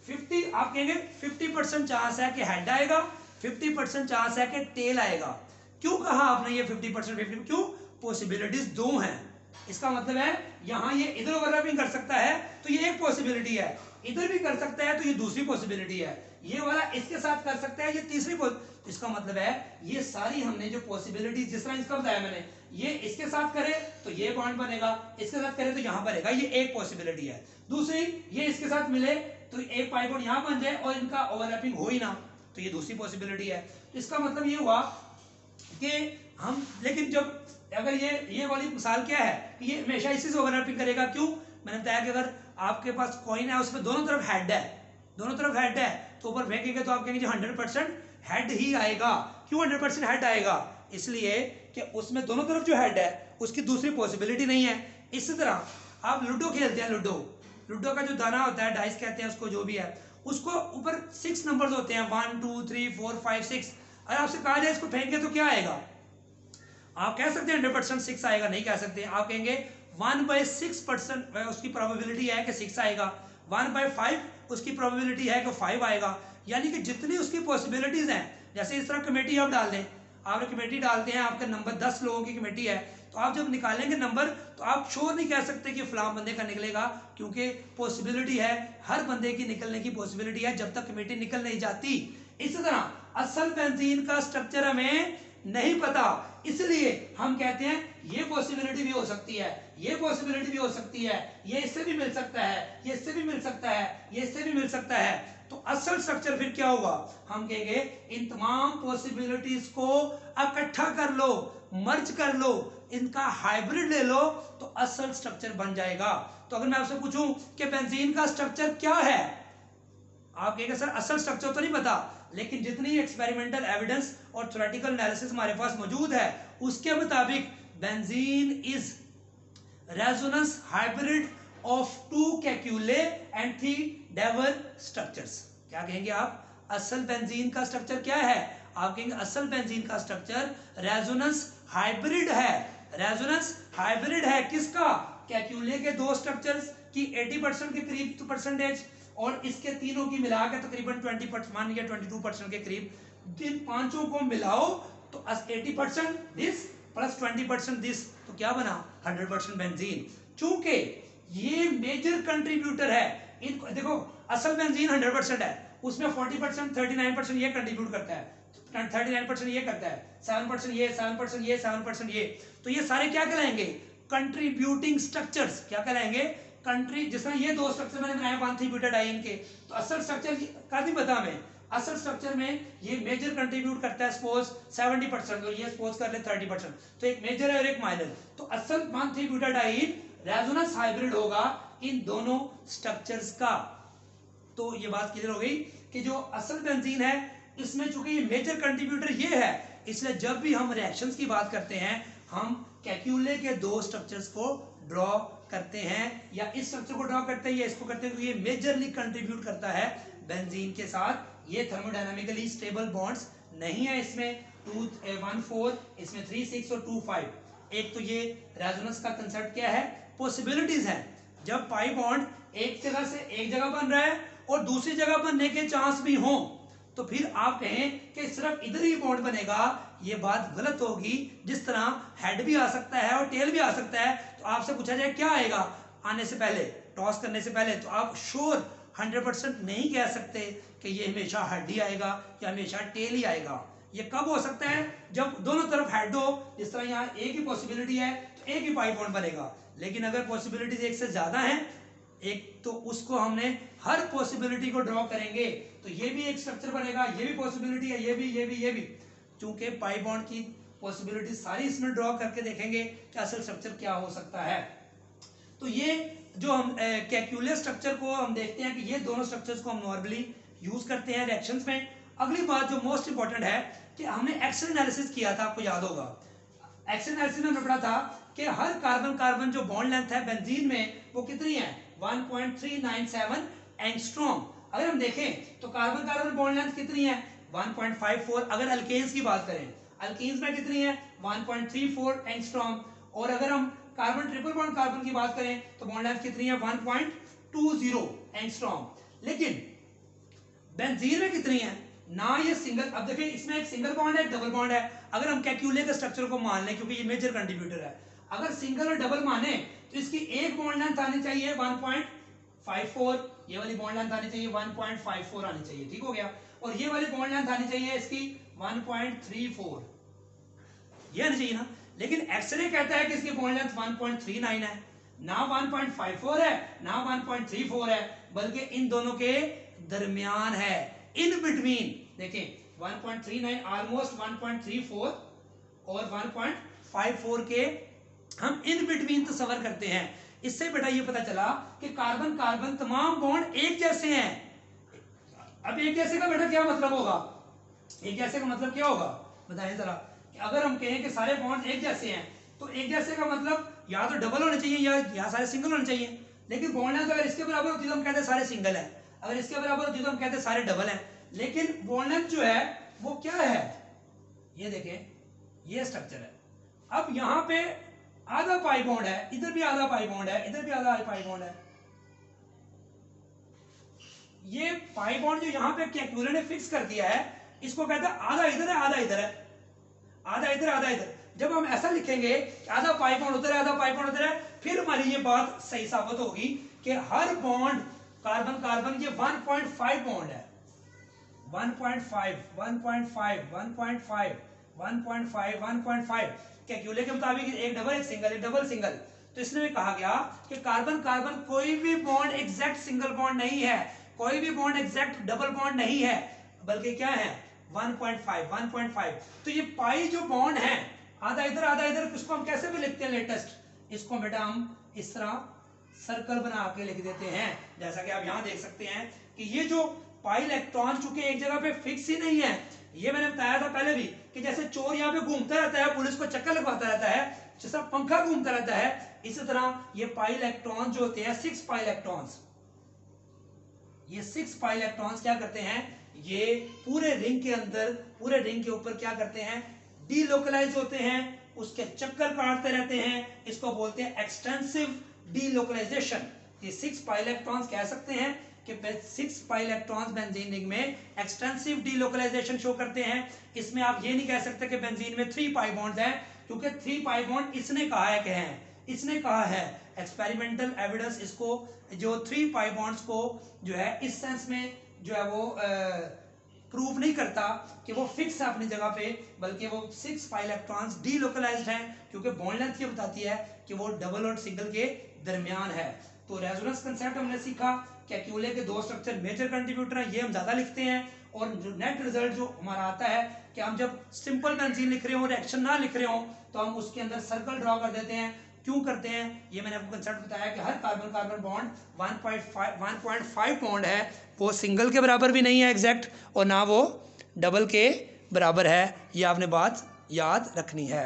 50 आप कहेंगे 50% चांस है कि हेड आएगा, 50% चांस है कि टेल आएगा। क्यों कहा आपने ये 50% 50? क्यों, पॉसिबिलिटीज दो हैं। इसका मतलब है यहां ये इधर ओवरलैपिंग कर सकता है तो ये एक पॉसिबिलिटी है, इधर भी कर सकता है तो ये दूसरी पॉसिबिलिटी है, ये वाला इसके साथ कर सकता है, ये तीसरी। इसका मतलब है ये सारी हमने जो पॉसिबिलिटी, जिस तरह इसका बताया मैंने, ये इसके साथ करे तो ये बॉन्ड बनेगा, इसके साथ करे तो यहां बनेगा, ये एक पॉसिबिलिटी है। दूसरी, ये इसके साथ मिले तो एक पाई बॉन्ड यहां बन जाए और इनका ओवरलैपिंग हो ही ना, तो ये दूसरी पॉसिबिलिटी है। तो इसका मतलब ये हुआ कि हम, लेकिन जब अगर ये वाली मिसाल क्या है कि ये हमेशा इसी से ओवरलैपिंग करेगा। क्यों, मैंने बताया कि अगर आपके पास कॉइन है उसमें दोनों तरफ हेड है, दोनों तरफ हेड है, तो ऊपर फेंकेंगे तो आप कहेंगे 100% हेड ही आएगा। क्यों 100% हेड आएगा, इसलिए कि उसमें दोनों तरफ जो हेड है उसकी दूसरी पॉसिबिलिटी नहीं है। इसी तरह आप लूडो खेलते हैं, लूडो का जो दाना होता है, डाइस कहते हैं उसको, जो भी है, उसको ऊपर 6 नंबर्स होते हैं, 1 2 3 4 5 6। अगर आपसे कहा जाए इसको फेंके तो क्या आएगा? आप कह सकते हैं 100% 6 आएगा? नहीं कह सकते। आप कहेंगे 1/6% उसकी प्रोबेबिलिटी है कि 6 आएगा, 1/5 उसकी प्रोबेबिलिटी है कि 5 आएगा। यानी कि जितनी उसकी पॉसिबिलिटीज हैं, जैसे इस तरह कमेटी आप डाल दें, आप कमेटी डालते हैं, आपका नंबर 10 लोगों की कमेटी है, तो आप जब निकालेंगे नंबर तो आप श्योर नहीं कह सकते कि फलां बंदे का निकलेगा, क्योंकि पॉसिबिलिटी है, हर बंदे की निकलने की पॉसिबिलिटी है जब तक कमेटी निकल नहीं जाती। इसी तरह असल बेंजीन का स्ट्रक्चर हमें नहीं पता, इसलिए हम कहते हैं ये पॉसिबिलिटी भी हो सकती है, ये पॉसिबिलिटी भी हो सकती है, ये इससे भी मिल सकता है, ये इससे भी मिल सकता है, ये इससे भी मिल सकता है। तो असल स्ट्रक्चर फिर क्या होगा? हम कहेंगे इन तमाम पॉसिबिलिटीज को इकट्ठा कर लो, मर्ज कर लो, इनका हाइब्रिड ले लो, तो असल स्ट्रक्चर बन जाएगा। तो अगर मैं आपसे पूछूं कि बेंजीन का स्ट्रक्चर क्या है, आप कहेंगे सर असल स्ट्रक्चर तो नहीं पता, लेकिन जितनी एक्सपेरिमेंटल एविडेंस और थ्योरेटिकल एनालिसिस हमारे पास मौजूद है, उसके मुताबिक benzene is resonance hybrid of 2 Kekule and 3 Dewar structures. क्या कहेंगे आप? असल बेंजीन का स्ट्रक्चर क्या है? आप कहेंगे असल बेंजीन का स्ट्रक्चर रेजोनेंस हाइब्रिड है। रेजोनेंस हाइब्रिड है किसका? कैक्यूले के 2 स्ट्रक्चर्स की 80% के करीब परसेंटेज, और इसके तीनों की मिलाकर तकरीबन 20%, मान लिया 22% के करीब। इन पांचों को मिलाओ तो 80% दिस प्लस 20% दिस, तो क्या बना? 100% बेंजीन। चूंकि ये मेजर कंट्रीब्यूटर है, इन देखो असल बेंजीन 100% है, उसमें 40% 39% ये कंट्रीब्यूट करता है, 39% ये करता है, 7% ये, 7% ये, 7% ये, तो ये सारे क्या कहलाएंगे? Contributing structures. क्या कहलाएंगे? कंट्री। जिस तरह ये 2 स्ट्रक्चर मैंने बनाए 1,3-ब्यूटाडाइन के, तो असल स्ट्रक्चर का नहीं पता हमें। असल स्ट्रक्चर में ये मेजर कंट्रीब्यूट करता है, सपोज 70%, और ये सपोज कर ले 30%, तो एक मेजर है और एक माइनर। तो असल 1,3-ब्यूटाडाइन रेजोनेंस हाइब्रिड होगा इन दोनों स्ट्रक्चर्स का। तो ये बात क्लियर हो गई कि जो असल बेंजीन है, इसमें चूंकि ये मेजर कंट्रीब्यूटर ये है, इसलिए जब भी हम रिएक्शंस की बात करते हैं, हम कैक्यूले के 2 स्ट्रक्चर्स को ड्रॉ करते हैं, या इस स्ट्रक्चर को ड्रॉ करते हैं या इसको करते हैं, तो ये मेजरली कंट्रीब्यूट करता है बेंजीन के साथ। ये थर्मोडायनामिकली स्टेबल बॉन्ड्स नहीं है इसमें, 2-1-4, इसमें 3-6 और 2-5। एक तो ये रेजोनेंस का कंसेप्ट क्या है? पॉसिबिलिटीज है। जब पाई बॉन्ड एक जगह से एक जगह बन रहा है और दूसरी जगह बनने के चांस भी हों, तो फिर आप कहें कि सिर्फ इधर ही बॉन्ड बनेगा, ये बात गलत होगी। जिस तरह हेड भी आ सकता है और टेल भी आ सकता है, तो आपसे पूछा जाए क्या आएगा आने से पहले, टॉस करने से पहले, तो आप श्योर 100% नहीं कह सकते कि ये हमेशा हेड ही आएगा या हमेशा टेल ही आएगा। ये कब हो सकता है? जब दोनों तरफ हेड हो, जिस तरह यहाँ एक ही पॉसिबिलिटी है तो एक ही पाई बॉन्ड बनेगा, लेकिन अगर पॉसिबिलिटीज एक से ज्यादा हैं, एक तो उसको हमने हर पॉसिबिलिटी को ड्रॉ करेंगे, तो ये भी एक स्ट्रक्चर बनेगा, ये भी पॉसिबिलिटी है, ये भी, ये भी, ये भी। चूंकि पाई बॉन्ड की पॉसिबिलिटी सारी इसमें ड्रॉ करके देखेंगे कि असल स्ट्रक्चर क्या हो सकता है। तो ये जो हम कैक्यूलर स्ट्रक्चर को हम देखते हैं कि ये दोनों स्ट्रक्चर्स को हम नॉर्मली यूज करते हैं रिएक्शंस में। अगली बात जो मोस्ट इंपॉर्टेंट है कि हमने एक्सेल एनालिसिस किया था, आपको याद होगा। एक्सेल एनालिसिस में हमने पढ़ा था कि हर कार्बन कार्बन जो बॉन्ड लेंथ है बेंजीन में, वो कितनी है? 1.397 एंगस्ट्रॉम। अगर हम देखें तो कार्बन कार्बन बॉन्ड लेंथ कितनी है? 1.54। अगर अल्केन्स की बात करें, अल्केन्स में कितनी है? 1.34 एंगस्ट्रॉम। और अगर हम कार्बन ट्रिपल बॉन्ड कार्बन की बात करें तो बॉन्ड लेंथ कितनी है? 1.20 एंगस्ट्रॉम। लेकिन बेंजीन में कितनी है? ना ये सिंगल, अब देखिए इसमें एक सिंगल बॉन्ड है, डबल बॉन्ड है। अगर हम कैक्यूले के स्ट्रक्चर को मान लें, क्योंकि ये मेजर कंट्रीब्यूटर है, अगर सिंगल और डबल माने तो इसकी एक बॉन्ड लेंथ आनी चाहिए 1.54, ये वाली बॉन्ड लेंथ आनी चाहिए 1.54 आनी चाहिए, ठीक हो गया। और ये वाली बॉन्ड लेंथ आनी चाहिए इसकी 1.34, ये आनी चाहिए ना। लेकिन एक्सरे कहता है कि इसकी बॉन्ड लेंथ 1.39 है, ना 1.54 है ना 1.34 है, बल्कि इन दोनों के दरमियान है, इन बिटवीन। देखिए 1.39 ऑलमोस्ट 1.34 और 1.54 के हम इन बिटवीन तस्वर करते हैं। इससे बेटा ये पता चला कि कार्बन कार्बन तमाम बॉन्ड एक जैसे हैं। अब एक जैसे का बेटा क्या मतलब होगा? एक जैसे का मतलब क्या होगा बताएं जरा। कि अगर हम कहें कि सारे बॉन्ड एक जैसे हैं, तो एक जैसे का मतलब या तो डबल होने चाहिए या सारे सिंगल होने चाहिए। लेकिन बॉन्ड लेंथ अगर इसके बराबर होती है तो हम कहते हैं सारे सिंगल है, अगर इसके बराबर होती है तो हम कहते हैं सारे डबल है। लेकिन बॉन्ड लेंथ जो है वो क्या है, ये देखें ये स्ट्रक्चर है। अब यहां पे आधा पाई बॉन्ड है, इधर भी आधा पाई बॉन्ड है, इधर भी आधा पाई बॉन्ड है। ये पाई बॉन्ड जो यहां पे कैलकुलेटर ने फिक्स कर दिया है, इसको कहते हैं आधा इधर है आधा इधर है, आधा इधर आधा इधर। जब हम ऐसा लिखेंगे आधा पाई बॉन्ड उधर है आधा पाई बॉन्ड उधर है, फिर हमारी ये बात सही साबित होगी कि हर बॉन्ड कार्बन कार्बन ये 1.5 बॉन्ड है, 1.5 1.5 1.5 1.5 1.5 कैलकुलेटर के मुताबिक एक डबल एक सिंगल, एक डबल सिंगल। तो इसमें भी कहा गया कि कार्बन कार्बन कोई भी बॉन्ड एग्जैक्ट सिंगल बॉन्ड नहीं है, कोई भी बॉन्ड एग्जैक्ट डबल बॉन्ड नहीं है, बल्कि क्या है 1.5 1.5। तो ये पाई जो बॉन्ड है आधा इधर आधा इधर, इसको हम कैसे भी लिखते हैं लेटेस्ट, इसको बेटा हम इस तरह सर्कल बना के लिख देते हैं। जैसा कि आप यहां देख सकते हैं कि ये जो पाई इलेक्ट्रॉन चूंकि एक जगह पे फिक्स ही नहीं है, ये मैंने बताया था पहले भी कि जैसे चोर यहाँ पे घूमता रहता है, पुलिस को चक्कर लगवाता रहता है, जैसा पंखा घूमता रहता है, इसी तरह ये पाई इलेक्ट्रॉन जो होते हैं 6 पाई इलेक्ट्रॉन्स, ये 6 पाई इलेक्ट्रॉन्स क्या करते हैं, ये पूरे रिंग के अंदर पूरे रिंग के ऊपर क्या करते हैं, डीलोकलाइज होते हैं, उसके चक्कर काटते रहते हैं, इसको बोलते हैं एक्सटेंसिव डीलोकलाइजेशन। ये 6 पाई इलेक्ट्रॉन्स कह सकते हैं कि 6 पाई इलेक्ट्रॉन्स बेंजीन रिंग में एक्सटेंसिव डीलोकलाइजेशन शो करते हैं। इसमें आप ये नहीं कह सकते कि बेंजीन में 3 पाई बॉन्ड्स हैं, क्योंकि 3 पाई बॉन्ड इसने कहा है कि हैं, इसने कहा है, एक्सपेरिमेंटल एविडेंस इसको जो 3 पाई बॉन्ड्स को जो है इस सेंस में जो है वो प्रूव नहीं करता कि वो फिक्स है अपनी जगह पे, बल्कि वो 6 पाई इलेक्ट्रॉन्स डीलोकलाइज्ड हैं, क्योंकि बॉन्ड लेंथ ये बताती है कि वो डबल और सिंगल के दरमियान है। तो रेजोनेंस कंसेप्ट हमने सीखा, कैक्यूले के 2 स्ट्रक्चर मेजर कंट्रीब्यूटर हैं, ये हम ज्यादा लिखते हैं, और जो नेट रिजल्ट जो हमारा आता है कि हम जब सिंपल बेंजीन लिख रहे हो, रिएक्शन ना लिख रहे हो, तो हम उसके अंदर सर्कल ड्रॉ कर देते हैं। क्यों करते हैं, ये मैंने आपको कंसेप्ट बताया कि हर कार्बन कार्बन बॉन्ड 1.5 बॉन्ड है, वो सिंगल के बराबर भी नहीं है एग्जैक्ट, और ना वो डबल के बराबर है। ये आपने बात याद रखनी है।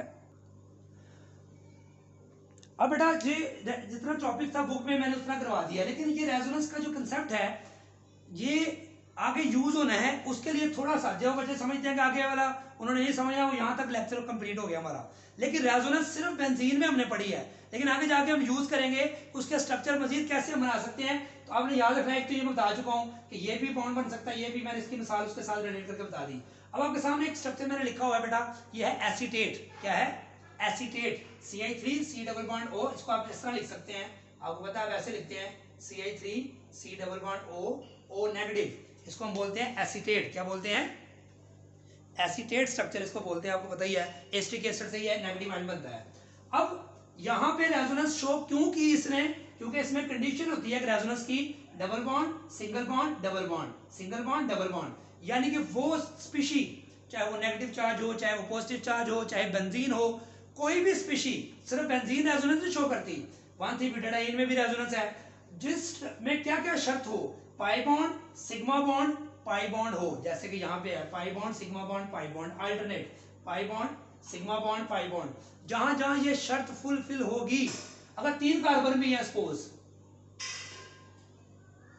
अब बेटा ये जितना टॉपिक था बुक में मैंने उतना करवा दिया, लेकिन ये रेजोनेंस का जो कंसेप्ट है ये आगे यूज होना है, उसके लिए थोड़ा सा जो बच्चे समझते हैं कि आगे वाला उन्होंने नहीं समझा, वो यहाँ तक लेक्चर कंप्लीट हो गया हमारा। लेकिन रेजोनेंस सिर्फ बेंजीन में हमने पढ़ी है, लेकिन आगे जाके हम यूज करेंगे उसके स्ट्रक्चर मजीद कैसे हम बना सकते हैं। तो आपने याद रखना है, एक तो ये मैं बता चुका हूँ कि ये भी बॉन्ड बन सकता है, ये भी मैंने इसकी मिसाल उसके साथ रिलेट करके बता दी। अब आपके सामने एक स्ट्रक्चर मैंने लिखा हुआ है बेटा, ये है एसीटेट। क्या है, acetate, CH3 C double bond O। इसको आप इस तरह लिख सकते हैं, आपको पता है वैसे लिखते हैं, CH3 C double bond O negative, इसको हम बोलते हैं एसीटेट। क्या बोलते हैं, एसीटेट स्ट्रक्चर इसको बोलते हैं, आपको पता ही है, एसिटिक एसिड से ये नेगेटिव आयन बनता है। अब यहाँ पे रेजोनेंस शो क्यों की इसने, क्योंकि इसमें कंडीशन होती है रेजोनेंस की, double bond single bond double bond, single bond double bond, यानी कि वो स्पीशी, चाहे वो नेगेटिव चार्ज हो, चाहे वो पॉजिटिव चार्ज हो, चाहे बेंजीन हो, कोई भी स्पीशी, सिर्फ बेंजीन रेजोनेंस नहीं शो करती, 1,3-ब्यूटाडाइन में भी रेजोनेंस है, जिस में क्या क्या शर्त हो, pi bond sigma bond pi bond हो, जैसे कि यहाँ पे है pi bond sigma bond pi bond, alternate pi bond sigma bond pi bond, जहां जहां ये शर्त फुलफिल होगी, अगर 3 कार्बन भी है सपोज,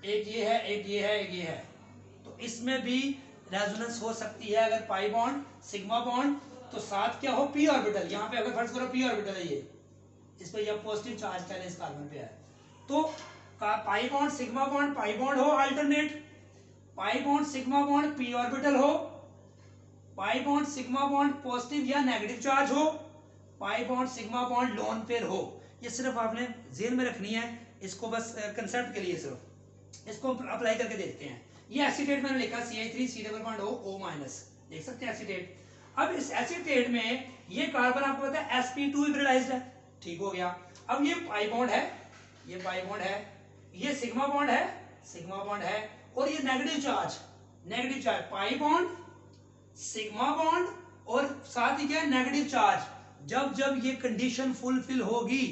एक ये है एक ये है एक ये है, तो इसमें भी रेजोनेंस हो सकती है। अगर पाई बॉन्ड सिग्मा बॉन्ड तो साथ क्या हो, पी ऑर्बिटल, यहाँ पे अगर फर्ज करो पी ऑर्बिटल है, ये इस पे यह पॉजिटिव चार्ज पहले इस कार्बन पे है, तो pi bond sigma bond pi bond हो alternate, pi bond sigma bond p orbital हो, pi bond sigma bond positive या नेगेटिव चार्ज हो, pi bond sigma bond lone pair हो। ये सिर्फ आपने जेल में रखनी है, इसको बस कंसेप्ट के लिए सिर्फ इसको अप्लाई करके देखते हैं। ये एसीटेट मैंने लिखा CH3 C double bond O-, देख सकते हैं एसीटेट। अब इस एसीटेट में ये कार्बन आपको पता है sp2 हाइब्रिडाइज्ड है, ठीक हो गया। अब ये पाई बॉन्ड है, ये पाई बॉन्ड है, ये सिग्मा बॉन्ड है, सिग्मा बॉन्ड है, और ये नेगेटिव चार्ज पाई बॉन्ड सिग्मा बॉन्ड और साथ ही क्या है नेगेटिव चार्ज। जब जब ये कंडीशन फुलफिल होगी,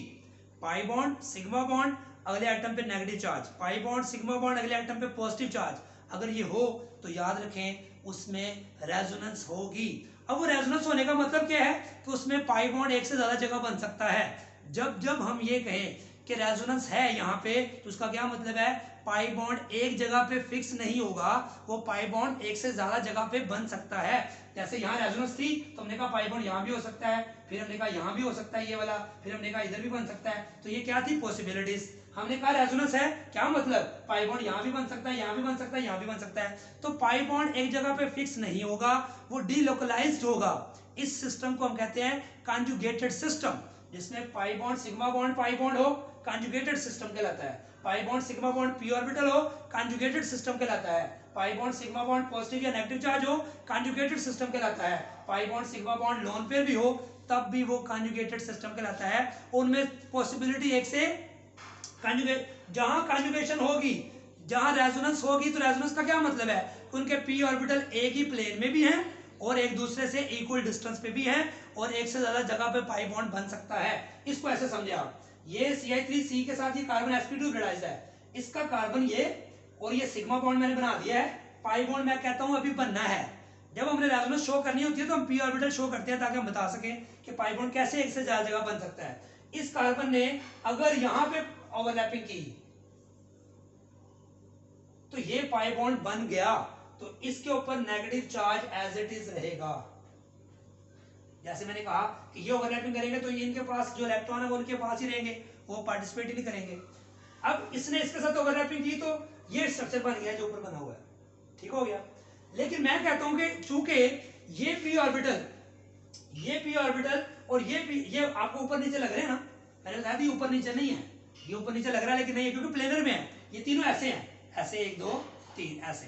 पाई बॉन्ड सिग्मा बॉन्ड अगले एटम पे नेगेटिव चार्ज, पाई बॉन्ड सिग्मा बॉन्ड अगले एटम पे पॉजिटिव चार्ज, अगर ये हो तो याद रखें उसमें रेजोनेंस होगी। अब वो रेजोनेंस होने का मतलब क्या है कि उसमें पाई बॉन्ड एक से ज्यादा जगह बन सकता है। जब जब हम ये कहें कि रेजोनेंस है यहाँ पे, तो उसका क्या मतलब है, पाई बॉन्ड एक जगह पे फिक्स नहीं होगा, वो पाई बॉन्ड एक से ज्यादा जगह पे बन सकता है। जैसे यहाँ रेजोनेंस थी तो हमने कहा पाई बॉन्ड यहाँ भी हो सकता है, फिर हमने कहा यहाँ भी हो सकता है ये वाला, फिर हमने कहा इधर भी बन सकता है। तो ये क्या थी, पॉसिबिलिटीज। हमने कहा रेजोनेंस है, क्या मतलब, पाई बॉन्ड यहाँ भी बन सकता है, यहाँ भी बन सकता है, यहाँ भी बन सकता है। तो पाई बॉन्ड एक जगह पे फिक्स नहीं होगा, वो डीलोकलाइज्ड होगा। इस सिस्टम को हम कहते हैं कॉन्जुगेटेड सिस्टम, जिसमें पाई bond sigma bond pi bond हो, कॉन्जुगेटेड सिस्टम कहलाता है। Pi bond sigma bond p orbital हो, कॉन्जुगेटेड सिस्टम कहलाता है। Pi bond sigma bond positive या नेगेटिव चार्ज हो, कॉन्जुगेटेड सिस्टम कहलाता है। Pi bond sigma bond lone pair भी हो, तब भी वो कॉन्जुगेटेड सिस्टम कहलाता है। उनमें पॉसिबिलिटी एक से कॉन्जुगेट, जहां कॉन्जुगेशन होगी, जहां रेजोनेंस होगी, तो रेजोनेंस का क्या मतलब है, उनके पी ऑर्बिटल एक ही प्लेन में भी हैं और एक दूसरे से इक्वल डिस्टेंस पे भी हैं और एक से ज्यादा जगह पे पाई बॉन्ड बन सकता है। इसको ऐसे समझे आप, ये Si3C के साथ ये कार्बन sp2 हाइब्रिडाइज्ड है, इसका कार्बन ये और ये सिग्मा बॉन्ड मैंने बना दिया है, पाई बॉन्ड मैं कहता हूं अभी बनना है। जब हमने रेजोनेंस शो करनी होती है तो हम पी ऑर्बिटल शो करते हैं ताकि हम बता सकें कि पाई बॉन्ड कैसे एक से ज्यादा जगह बन सकता है। इस कार्बन ने अगर यहां पे ओवरलैपिंग की तो ये पाई बॉन्ड बन गया, तो इसके ऊपर negative charge as it is रहेगा। जैसे मैंने कहा कि ये ओवरलैपिंग करेंगे तो ये इनके पास जो इलेक्ट्रॉन है वो उनके पास ही रहेंगे, वो पार्टिसिपेट ही नहीं करेंगे। अब इसने इसके साथ ओवरलैपिंग की तो ये स्ट्रक्चर बन गया जो ऊपर बना हुआ है, ठीक हो गया। लेकिन मैं कहता हूं कि चूंकि ये पी ऑर्बिटल और ये आपको ऊपर नीचे लग रहे हैं ना, मैंने बताया था ये ऊपर नीचे नहीं है, ये ऊपर नीचे लग रहा है लेकिन नहीं है क्योंकि प्लेनर में है। ये तीनों ऐसे हैं, ऐसे 1 2 3 ऐसे,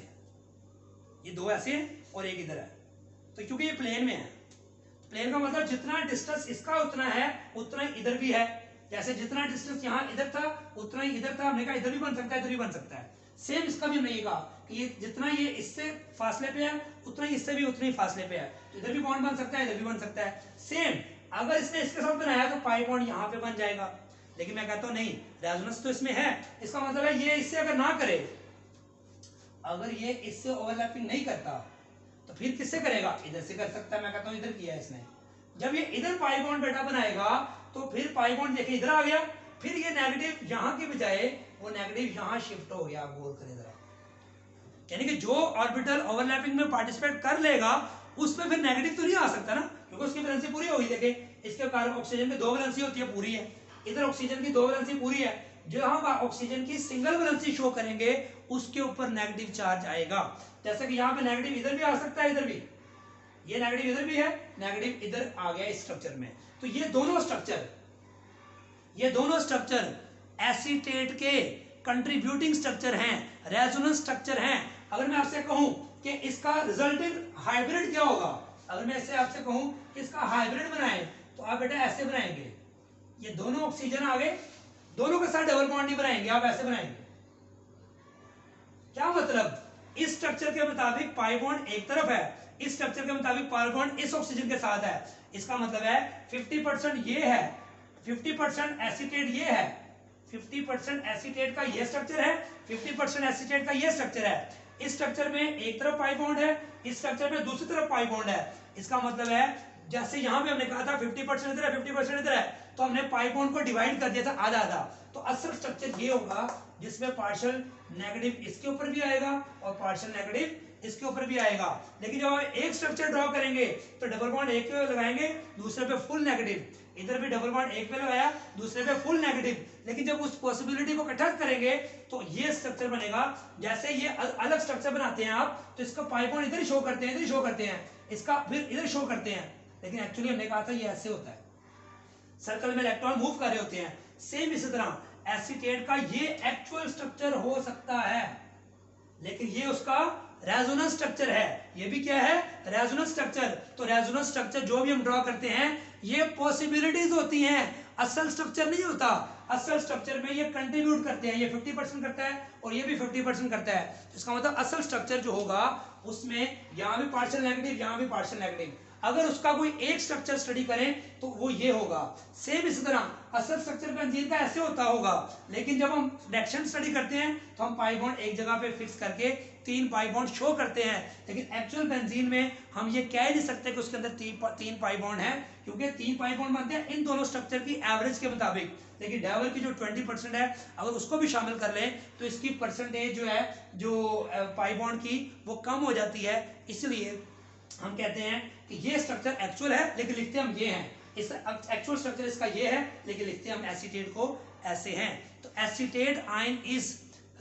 ये दो ऐसे हैं और एक इधर है। तो क्योंकि ये प्लेन में है, प्लेन का मतलब जितना डिस्टेंस इसका उतना है उतना ही इधर भी है। जैसे जितना डिस्टेंस यहाँ इधर था उतना ही इधर था, हमने कहा इधर भी बन सकता है इधर भी बन सकता है। सेम इसका भी हमने ये कहा कि ये जितना ये इससे फासले पे है उतना ही इससे भी उतने ही फासले पे है, तो इधर भी बॉन्ड बन सकता है इधर भी बन सकता है। सेम अगर इसने इसके साथ बनाया तो पाई बॉन्ड यहाँ पे बन जाएगा। लेकिन मैं कहता हूँ नहीं, रेजोनेंस तो इसमें है, इसका मतलब है ये इससे अगर ना करे, अगर ये इससे ओवरलैपिंग नहीं करता तो फिर किससे करेगा, इधर से कर सकता है। मैं कहता हूं इधर किया है इसने। जब ये इधर पाई बॉन्ड बेटा बनाएगा तो फिर पाई बॉन्ड देखिए इधर आ गया, फिर ये नेगेटिव यहां के बजाय वो नेगेटिव यहां शिफ्ट हो गया। आप गौर करें जरा, यानी कि जो ऑर्बिटल ओवरलैपिंग में पार्टिसिपेट कर लेगा उसमें फिर नेगेटिव तो नहीं आ सकता ना, क्योंकि उसकी वैलेंसी पूरी होगी। देखिए इसके कार्बन ऑक्सीजन की 2 वैलेंसी होती है, पूरी है, इधर ऑक्सीजन की 2 वैलेंसी पूरी है। जहां ऑक्सीजन की सिंगल वैलेंसी शो करेंगे उसके ऊपर नेगेटिव चार्ज आएगा। जैसे कि यहाँ पे नेगेटिव इधर भी आ सकता है, इधर भी, ये नेगेटिव इधर भी है, नेगेटिव इधर आ गया इस स्ट्रक्चर में। तो ये दोनों स्ट्रक्चर एसीटेट के कंट्रीब्यूटिंग स्ट्रक्चर हैं, रेजोनेंस स्ट्रक्चर हैं। अगर मैं आपसे कहूं कि इसका रिजल्टेंट हाइब्रिड क्या होगा, अगर मैं इससे आपसे कहूं कि इसका हाइब्रिड बनाए तो आप बेटा ऐसे बनाएंगे, ये दोनों ऑक्सीजन आ गए, दोनों के साथ डबल बॉन्ड नहीं बनाएंगे, आप ऐसे बनाएंगे। क्या मतलब, इस स्ट्रक्चर के मुताबिक पाई बॉन्ड एक तरफ है, इस स्ट्रक्चर के मुताबिक पाई बॉन्ड इस ऑक्सीजन के साथ है। इसका मतलब है 50% ये है, 50% एसीटेट ये है, 50% एसीटेट का ये स्ट्रक्चर है, 50% एसीटेट का ये स्ट्रक्चर है। इस स्ट्रक्चर में एक तरफ पाई बॉन्ड है, इस स्ट्रक्चर में दूसरी तरफ पाई बॉन्ड है। इसका मतलब है जैसे यहां पे हमने कहा था 50% इधर है 50% इधर है, तो हमने पाई बॉन्ड को डिवाइड कर दिया था आधा आधा। तो असल स्ट्रक्चर ये होगा जिसमें पार्शियल नेगेटिव इसके ऊपर भी आएगा और पार्शियल नेगेटिव इसके ऊपर भी आएगा। लेकिन जब आप एक स्ट्रक्चर ड्रॉ करेंगे तो डबल बॉन्ड एक पे लगाएंगे, दूसरे पे फुल नेगेटिव, इधर भी डबल बॉन्ड एक पे लगाया, दूसरे पे फुल नेगेटिव। लेकिन जब उस पॉसिबिलिटी को इकट्ठा करेंगे तो ये स्ट्रक्चर बनेगा। जैसे ये अलग स्ट्रक्चर बनाते हैं आप, तो इसका पाई बॉन्ड इधर ही शो करते हैं, इधर ही शो करते हैं, इसका फिर इधर शो करते हैं। लेकिन एक्चुअली हमने कहा था ये ऐसे होता है, सर्कल में इलेक्ट्रॉन मूव कर रहे होते हैं। सेम इसी तरह एसीटेट का ये एक्चुअल स्ट्रक्चर हो सकता है, लेकिन ये उसका रेजोनेंस स्ट्रक्चर है। ये भी क्या है, रेजोनेंस स्ट्रक्चर। तो रेजोनेंस स्ट्रक्चर जो भी हम ड्रॉ करते हैं ये पॉसिबिलिटीज होती हैं, असल स्ट्रक्चर नहीं होता। असल स्ट्रक्चर में ये कंट्रीब्यूट करते हैं, ये 50% करता है और ये भी 50% करता है। इसका मतलब असल स्ट्रक्चर जो होगा उसमें यहाँ भी पार्शियल नेगेटिव, यहाँ भी पार्शियल नेगेटिव। अगर उसका कोई एक स्ट्रक्चर स्टडी करें तो वो ये होगा। सेम इसी तरह असल स्ट्रक्चर बेंजीन का ऐसे होता होगा, लेकिन जब हम रिएक्शन स्टडी करते हैं तो हम पाई बॉन्ड एक जगह पे फिक्स करके 3 पाई बॉन्ड शो करते हैं, लेकिन एक्चुअल बेंजीन में हम ये कह नहीं सकते कि उसके अंदर 3 पाई बॉन्ड है, क्योंकि 3 पाई बॉन्ड बनते हैं इन दोनों स्ट्रक्चर की एवरेज के मुताबिक, लेकिन डायवर की जो 20% है अगर उसको भी शामिल कर लें तो इसकी परसेंटेज जो है जो पाई बॉन्ड की वो कम हो जाती है। इसलिए हम कहते हैं कि ये स्ट्रक्चर एक्चुअल है लेकिन लिखते हम ये हैं, इस एक्चुअल स्ट्रक्चर इसका ये है लेकिन लिखते हम एसीटेट को ऐसे हैं। तो acetate ion is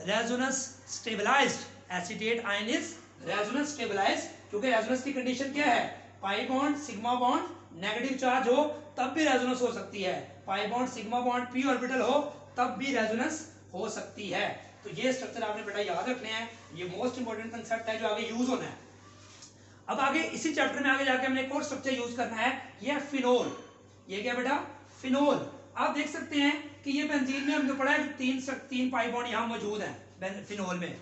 resonance stabilised, acetate ion is resonance stabilised, क्योंकि रेजोनेंस की कंडीशन क्या है, pi bond sigma bond negative charge हो तब भी रेजोनेंस हो सकती है, pi bond sigma bond p orbital हो तब भी रेजोनेंस हो सकती है। तो ये स्ट्रक्चर आपने बेटा याद रखने हैं, ये मोस्ट इंपॉर्टेंट कंसेप्ट है जो आगे यूज होना है। अब आगे इसी चैप्टर में आगे जाके हमने एक और स्ट्रक्चर यूज करना है, ये है फिनोल। ये क्या बेटा, फिनोल। आप देख सकते हैं कि ये बेंजीन में हमने पढ़ा है 3 पाई बॉन्ड यहाँ मौजूद हैं फिनोल में।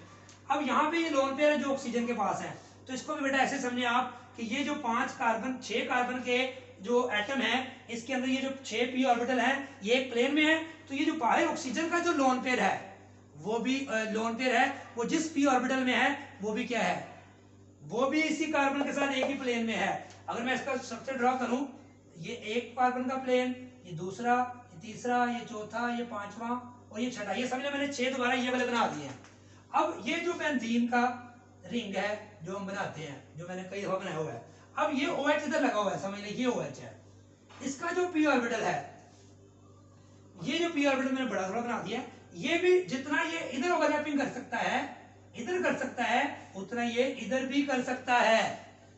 अब यहाँ पे ये लोन पेयर है जो ऑक्सीजन के पास है, तो इसको भी बेटा ऐसे समझे आप कि ये जो 6 कार्बन के जो एटम है इसके अंदर ये जो 6 पी ऑर्बिटल है ये एक प्लेन में है, तो ये जो बाहर ऑक्सीजन का जो लोन पेयर है वो भी लोन पेयर है, वो जिस पी ऑर्बिटल में है वो भी क्या है, वो भी इसी कार्बन के साथ एक ही प्लेन में है। अगर मैं इसका स्ट्रक्चर ड्रॉ करूं, ये एक कार्बन का प्लेन, ये दूसरा, ये तीसरा, ये चौथा, ये पांचवा और ये छठा, ये समझ मैंने 6 दोबारा ये वाले बना दिए हैं। अब ये जो बेंजीन का रिंग है जो हम बनाते हैं, जो मैंने कई दफा बनाया हुआ है, अब ये OH इधर लगा हुआ है, समझ लीजिए ये OH है, इसका जो पी ऑर्बिटल है, ये जो पी ऑर्बिटल मैंने बड़ा थोड़ा बना दिया है, ये भी जितना ये इधर ओवरलैपिंग कर सकता है, इधर कर सकता है, उतना ये इधर भी कर सकता है।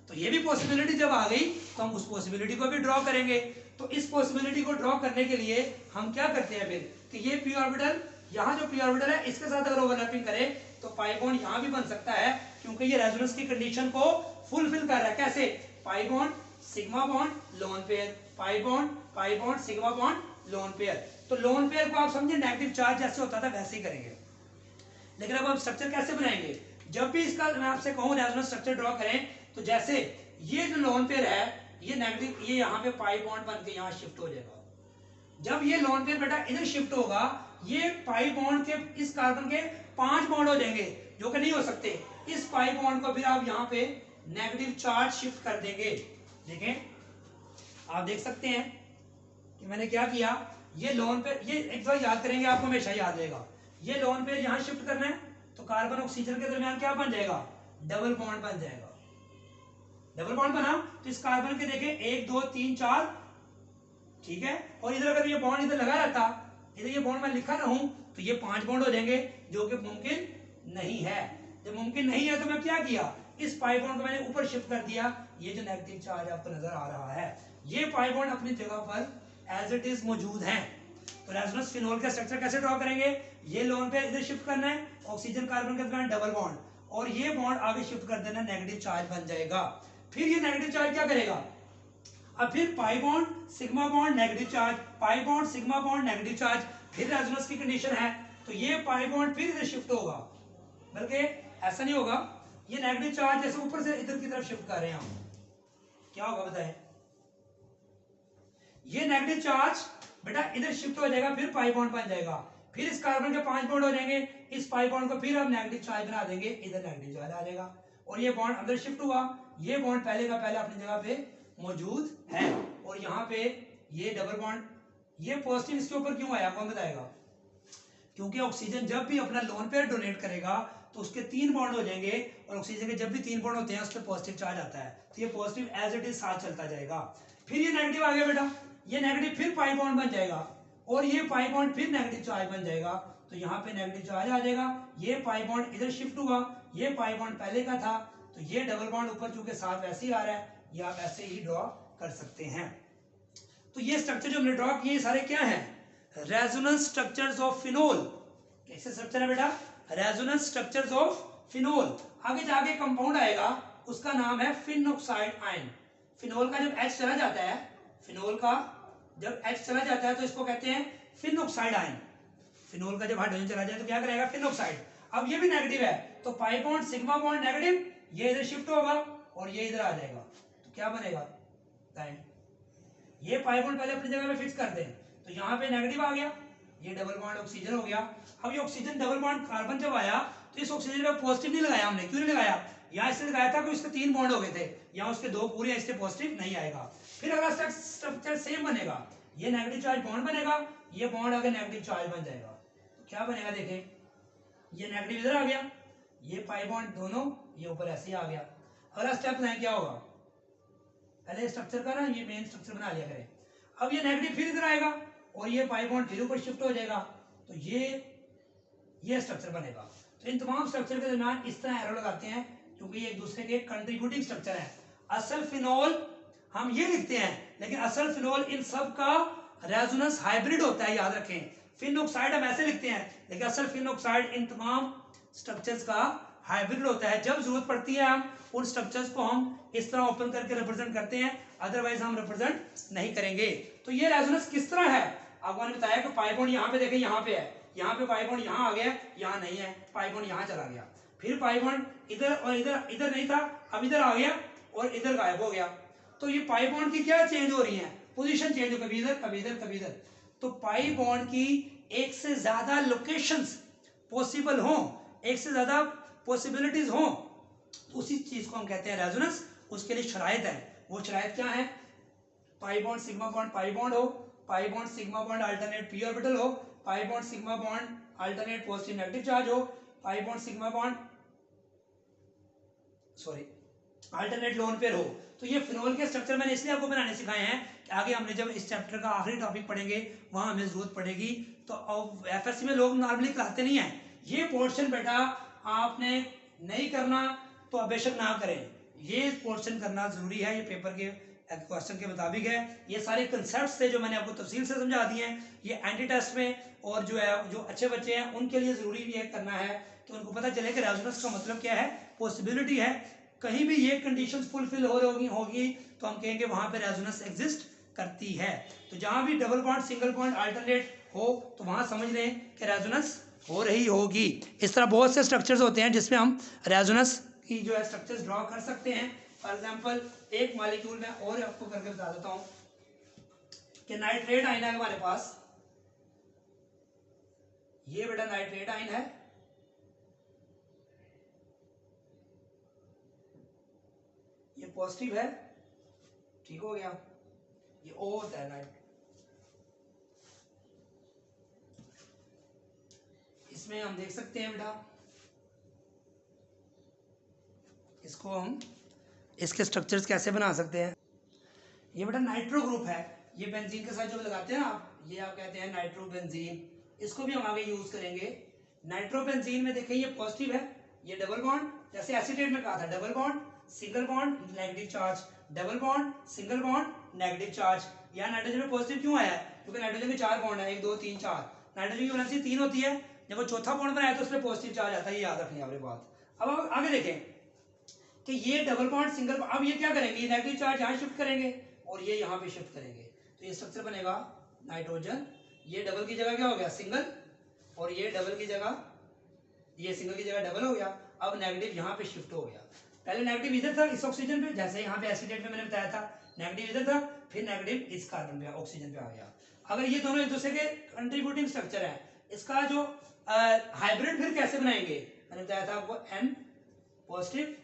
तो ये भी पॉसिबिलिटी जब आ गई तो हम उस पॉसिबिलिटी को भी ड्रॉ करेंगे। तो इस पॉसिबिलिटी को ड्रॉ करने के लिए हम क्या करते हैं फिर कि ये पी ऑर्बिटल, यहाँ जो पी ऑर्बिटल है इसके साथ अगर ओवरलैपिंग करे तो पाई बॉन्ड यहाँ भी बन सकता है, क्योंकि ये रेजोनेंस की कंडीशन को फुलफिल कर रहा है। कैसे, पाई bond sigma bond lone pair, पाई bond sigma bond lone pair. तो लोन पेयर को आप समझे नेगेटिव चार्ज जैसे होता था वैसे ही करेंगे। लेकिन अब हम स्ट्रक्चर कैसे बनाएंगे, जब भी इसका मैं आपसे कहूं रेजोनेंस स्ट्रक्चर ड्रॉ करें, तो जैसे ये जो लोन पेयर है ये नेगेटिव, ये यहाँ पे पाई बॉन्ड बन के यहाँ शिफ्ट हो जाएगा। जब ये लोन पेयर बेटा इधर शिफ्ट होगा, ये पाई बॉन्ड के इस कार्बन के 5 बॉन्ड हो जाएंगे जो कि नहीं हो सकते। इस पाई बॉन्ड को फिर आप यहाँ पे नेगेटिव चार्ज शिफ्ट कर देंगे। देखें, आप देख सकते हैं कि मैंने क्या किया, ये लोन पेयर, ये एक बार याद करेंगे आपको हमेशा याद रहेगा, ये लोन पेयर यहाँ शिफ्ट करना है तो कार्बन ऑक्सीजन के दरमियान क्या बन जाएगा, डबल बॉन्ड बन जाएगा। डबल बॉन्ड बना तो इस कार्बन के देखें 1 2 3 4, ठीक है, और इधर अगर ये बॉन्ड इधर लगा रहता, इधर ये बॉन्ड मैं लिखा ना हूं तो ये 5 बॉन्ड हो जाएंगे जो कि मुमकिन नहीं है। जब मुमकिन नहीं है तो मैं क्या किया, इस पाई बॉन्ड को मैंने ऊपर शिफ्ट कर दिया। ये जो नेगेटिव चार्ज आपको नजर आ रहा है, ये पाई बॉन्ड अपनी जगह पर एज इट इज मौजूद हैं। तो रेजोनेंस फिनोल का स्ट्रक्चर कैसे ड्रॉ करेंगे, ये लोन पे इधर शिफ्ट करना है, ऑक्सीजन कार्बन के दरमियान डबल बॉन्ड, और ये बॉन्ड आगे शिफ्ट कर देना, नेगेटिव चार्ज बन जाएगा। फिर ये नेगेटिव चार्ज क्या करेगा, अब फिर पाई bond sigma bond negative charge, पाई bond sigma bond negative charge, फिर रेजोनेंस की कंडीशन है तो ये पाई बॉन्ड फिर इधर शिफ्ट होगा, बल्कि ऐसा नहीं होगा, ये नेगेटिव चार्ज जैसे ऊपर से इधर की तरफ शिफ्ट कर रहे हैं हम, क्या होगा बताएं, ये नेगेटिव चार्ज बेटा इधर शिफ्ट हो जाएगा, फिर पाई बॉन्ड बन जाएगा, फिर इस कार्बन के 5 बॉन्ड हो जाएंगे, इस पाई बॉन्ड को फिर हम नेगेटिव चार्ज बना देंगे, इधर नेगेटिव चार्ज आ जाएगा, और ये बॉन्ड अंदर शिफ्ट हुआ, ये बॉन्ड पहले का पहले अपनी जगह पे मौजूद है, और यहाँ पे ये डबल बॉन्ड, ये पॉजिटिव इसके ऊपर क्यों आया कौन बताएगा, क्योंकि ऑक्सीजन जब भी अपना लोन पेयर डोनेट करेगा तो उसके 3 बॉन्ड हो जाएंगे, और ऑक्सीजन के जब भी 3 बॉन्ड होते हैं उस पर पॉजिटिव चार्ज आता है, तो ये पॉजिटिव एज इट इज साथ चलता जाएगा। फिर ये नेगेटिव आ गया बेटा, ये नेगेटिव फिर पाई बॉन्ड बन जाएगा, और ये पाई बॉन्ड फिर नेगेटिव चार्ज बन जाएगा, तो यहाँ पे नेगेटिव चार्ज आ जाएगा, ये पाई बॉन्ड इधर शिफ्ट हुआ, ये पाई बॉन्ड पहले का था, तो ये डबल बॉन्ड ऊपर चूंकि साथ वैसे ही आ रहा है, ये आप ऐसे ही ड्रॉ कर सकते हैं। तो ये स्ट्रक्चर जो हमने ड्रॉ किए सारे क्या है, रेजोनेंस स्ट्रक्चर्स ऑफ फिनोल। कैसे स्ट्रक्चर है बेटा, रेजोनेंस स्ट्रक्चर्स ऑफ फिनोल। आगे जाके कंपाउंड आएगा उसका नाम है फिनोक्साइड आयन। फिनोल का जब H चला जाता है, फिनोल का जब H चला जाता है तो इसको कहते हैं फिनोक्साइड आयन। फिनोल का जब हाइड्रोजन चला जाए तो क्या करेगा, फिनोक्साइड। अब ये भी नेगेटिव है तो pi bond sigma bond negative, ये इधर शिफ्ट होगा और ये इधर आ जाएगा, तो क्या बनेगा, दाएं। ये पाई बॉन्ड पहले अपनी जगह पे फिक्स कर दें, तो यहाँ पे नेगेटिव आ गया, ये डबल बॉन्ड ऑक्सीजन हो गया। अब ये ऑक्सीजन डबल बॉन्ड कार्बन जब आया तो इस ऑक्सीजन पे पॉजिटिव नहीं लगाया हमने, क्यों नहीं लगाया? यहाँ इसलिए लगाया था कि उसके 3 बॉन्ड हो गए थे, यहाँ उसके 2 पूरे, इसलिए पॉजिटिव नहीं आएगा। फिर अगला स्ट्रक्चर सेम बनेगा, ये नेगेटिव चार्ज बॉन्ड बनेगा, ये बॉन्ड आगे नेगेटिव चार्ज बन जाएगा। तो क्या बनेगा देखें, ये नेगेटिव इधर आ गया, ये पाई बॉन्ड दोनों ये ऊपर ऐसे ही आ गया। अगला स्टेप है क्या होगा, पहले स्ट्रक्चर का ना ये मेन स्ट्रक्चर बना लिया करें। अब ये नेगेटिव फिर इधर आएगा और ये पाई बॉन्ड फिर ऊपर शिफ्ट हो जाएगा, तो ये स्ट्रक्चर बनेगा। तो इन तमाम स्ट्रक्चर के दरमियान इस तरह एरो लगाते हैं, क्योंकि ये एक दूसरे के कंट्रीब्यूटिंग स्ट्रक्चर है। असल फिनोल हम ये लिखते हैं, लेकिन असल फिनोल इन सब का रेजोनेंस हाइब्रिड होता है, याद रखें। फिन ऑक्साइड हम ऐसे लिखते हैं, लेकिन असल फिन ऑक्साइड इन तमाम स्ट्रक्चर्स का हाइब्रिड होता है। जब जरूरत पड़ती है हम उन स्ट्रक्चर्स को हम इस तरह ओपन करके रिप्रेजेंट करते हैं, अदरवाइज हम रिप्रेजेंट नहीं करेंगे। तो ये रेजोनेंस किस तरह है, आपको मैंने बताया कि पाई बॉन्ड यहाँ पे देखें, यहाँ पे है, यहाँ पे पाई बॉन्ड यहाँ आ गया, यहाँ नहीं है, पाई बॉन्ड यहाँ चला गया, फिर पाई बॉन्ड इधर और इधर नहीं था, अब इधर आ गया और इधर गायब हो गया। तो ये पाई बॉन्ड की क्या चेंज हो रही है, पोजीशन चेंज हो, कभी इधर कभी इधर कभी इधर। तो पाई बॉन्ड की एक से ज्यादा लोकेशंस पॉसिबल हो, एक से ज्यादा पॉसिबिलिटीज हो, उसी चीज को हम कहते हैं रेजोनेंस। उसके लिए शराइत है, वो शराइत क्या है, pi bond sigma bond pi bond हो, pi bond sigma bond alternate p orbital हो, pi bond sigma bond alternate positive negative charge हो, pi bond sigma bond alternate lone pair हो। तो ये फिनोल के स्ट्रक्चर मैंने इसलिए आपको बनाने सिखाए हैं कि आगे हमने जब इस चैप्टर का आखिरी टॉपिक पढ़ेंगे वहां हमें जरूरत पड़ेगी। तो एफएससी में लोग नॉर्मली कराते नहीं है ये पोर्शन, बेटा आपने नहीं करना तो आप बेशक ना करें, ये पोर्शन करना जरूरी है, ये पेपर के क्वेश्चन के मुताबिक है। ये सारे कंसेप्ट्स थे जो मैंने आपको तफसील से समझा दिए हैं, ये एंटी टेस्ट में और जो है जो अच्छे बच्चे हैं उनके लिए जरूरी भी है करना है, कि उनको पता चले कि रेजोनेंस का मतलब क्या है, पॉसिबिलिटी है। कहीं भी ये कंडीशंस फुलफिल हो रही होगी तो हम कहेंगे वहां पे रेजोनेंस एग्जिस्ट करती है। तो जहां भी double bond single bond alternate हो तो वहां समझ लें कि रेजोनेंस हो रही होगी। इस तरह बहुत से स्ट्रक्चर्स होते हैं जिसमें हम रेजोनेंस की जो है स्ट्रक्चर्स ड्रॉ कर सकते हैं। फॉर एग्जांपल एक मॉलिक्यूल में और आपको करके बता देता हूं कि नाइट्रेट आयन है हमारे पास, ये बेटा नाइट्रेट आयन है, ये पॉजिटिव है, ठीक हो गया, ये O होता है नाइट। इसमें हम देख सकते हैं बेटा, इसको हम इसके स्ट्रक्चर्स कैसे बना सकते हैं। ये बेटा नाइट्रो ग्रुप है, ये बेंजीन के साथ जो लगाते हैं ना आप, ये आप कहते हैं नाइट्रो बेंजीन, इसको भी हम आगे यूज करेंगे। नाइट्रो बेंजीन में देखें ये पॉजिटिव है, ये डबल बॉन्ड, जैसे एसीटेट में कहा था double bond single bond negative charge, double bond single bond negative charge. यहाँ नाइट्रोजन में पॉजिटिव क्यों आया है, क्योंकि नाइट्रोजन के 4 बॉन्ड है, 1 2 3 4, नाइट्रोजन की वैलेंसी 3 होती है, जब वो चौथा बॉन्ड बनाया तो उसमें पॉजिटिव चार्ज आता है, ये याद रखनी है आपने बात। अब आगे देखें कि ये डबल बॉन्ड सिंगल, अब ये क्या करेंगे, ये नेगेटिव चार्ज यहाँ शिफ्ट करेंगे और ये यहाँ पे शिफ्ट करेंगे, तो ये स्ट्रक्चर बनेगा नाइट्रोजन। ये डबल की जगह क्या हो गया सिंगल, और ये डबल की जगह, ये सिंगल की जगह डबल हो गया। अब नेगेटिव यहाँ पे शिफ्ट हो गया, पहले नेगेटिव इधर था इस ऑक्सीजन पे, जैसे यहाँ पे एसीटेट में मैंने बताया था नेगेटिव इधर था, फिर नेगेटिव इस कार्बन पे ऑक्सीजन पे आ गया। अगर ये दोनों एक दूसरे के कंट्रीब्यूटिंग स्ट्रक्चर है, इसका जो हाइब्रिड फिर कैसे बनाएंगे, मैंने बताया था आपको N पॉजिटिव,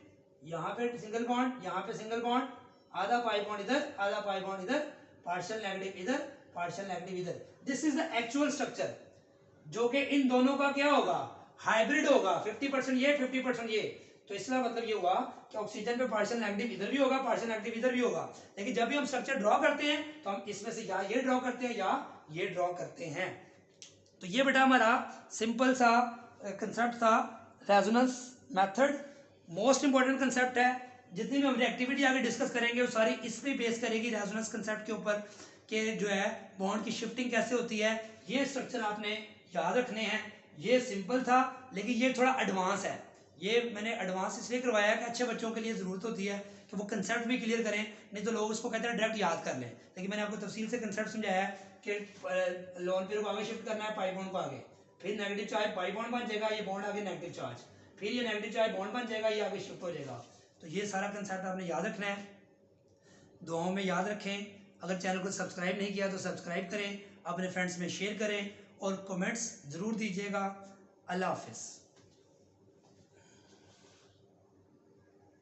यहाँ पे सिंगल बॉन्ड, यहाँ पे सिंगल बॉन्ड, आधा पाई बॉन्ड इधर, आधा पाई बॉन्ड इधर, पार्शियल नेगेटिव इधर, पार्शियल नेगेटिव इधर। This is the actual structure, जो कि इन दोनों का क्या होगा, हाइब्रिड होगा, 50% ये 50% ये। तो इसका मतलब ये हुआ कि ऑक्सीजन पे पार्शियल नेगेटिव इधर भी होगा, पार्शियल नेगेटिव इधर भी होगा। लेकिन जब भी हम स्ट्रक्चर ड्रॉ करते हैं तो हम इसमें से या ये ड्रॉ करते हैं या ये ड्रॉ करते हैं। तो ये बेटा हमारा सिंपल सा कंसेप्ट था resonance method, most important concept है। जितनी भी हम एक्टिविटी आगे डिस्कस करेंगे वो सारी इस पे बेस करेगी, रेजोनेंस कंसेप्ट के ऊपर, कि जो है बॉन्ड की शिफ्टिंग कैसे होती है। ये स्ट्रक्चर आपने याद रखने हैं। ये सिंपल था लेकिन ये थोड़ा एडवांस है, ये मैंने एडवांस इसलिए करवाया कि अच्छे बच्चों के लिए ज़रूरत होती है कि वो कंसेप्ट भी क्लियर करें, नहीं तो लोग उसको कहते हैं डायरेक्ट याद कर लें। लेकिन मैंने आपको तफसील से कंसेप्ट समझाया है कि लोन पेयर को आगे शिफ्ट करना है, पाई बॉन्ड को आगे, फिर नेगेटिव चार्ज पाई बॉन्ड बन जाएगा, ये बॉन्ड आगे नेगेटिव चार्ज, फिर ये नेगेटिव चार्ज बॉन्ड बन जाएगा, ये आगे शिफ्ट हो जाएगा। तो ये सारा कंसेप्ट आपने याद रखना है। दुआओं में याद रखें। अगर चैनल को सब्सक्राइब नहीं किया तो सब्सक्राइब करें, अपने फ्रेंड्स में शेयर करें और कमेंट्स ज़रूर दीजिएगा। अल्लाह हाफिज़।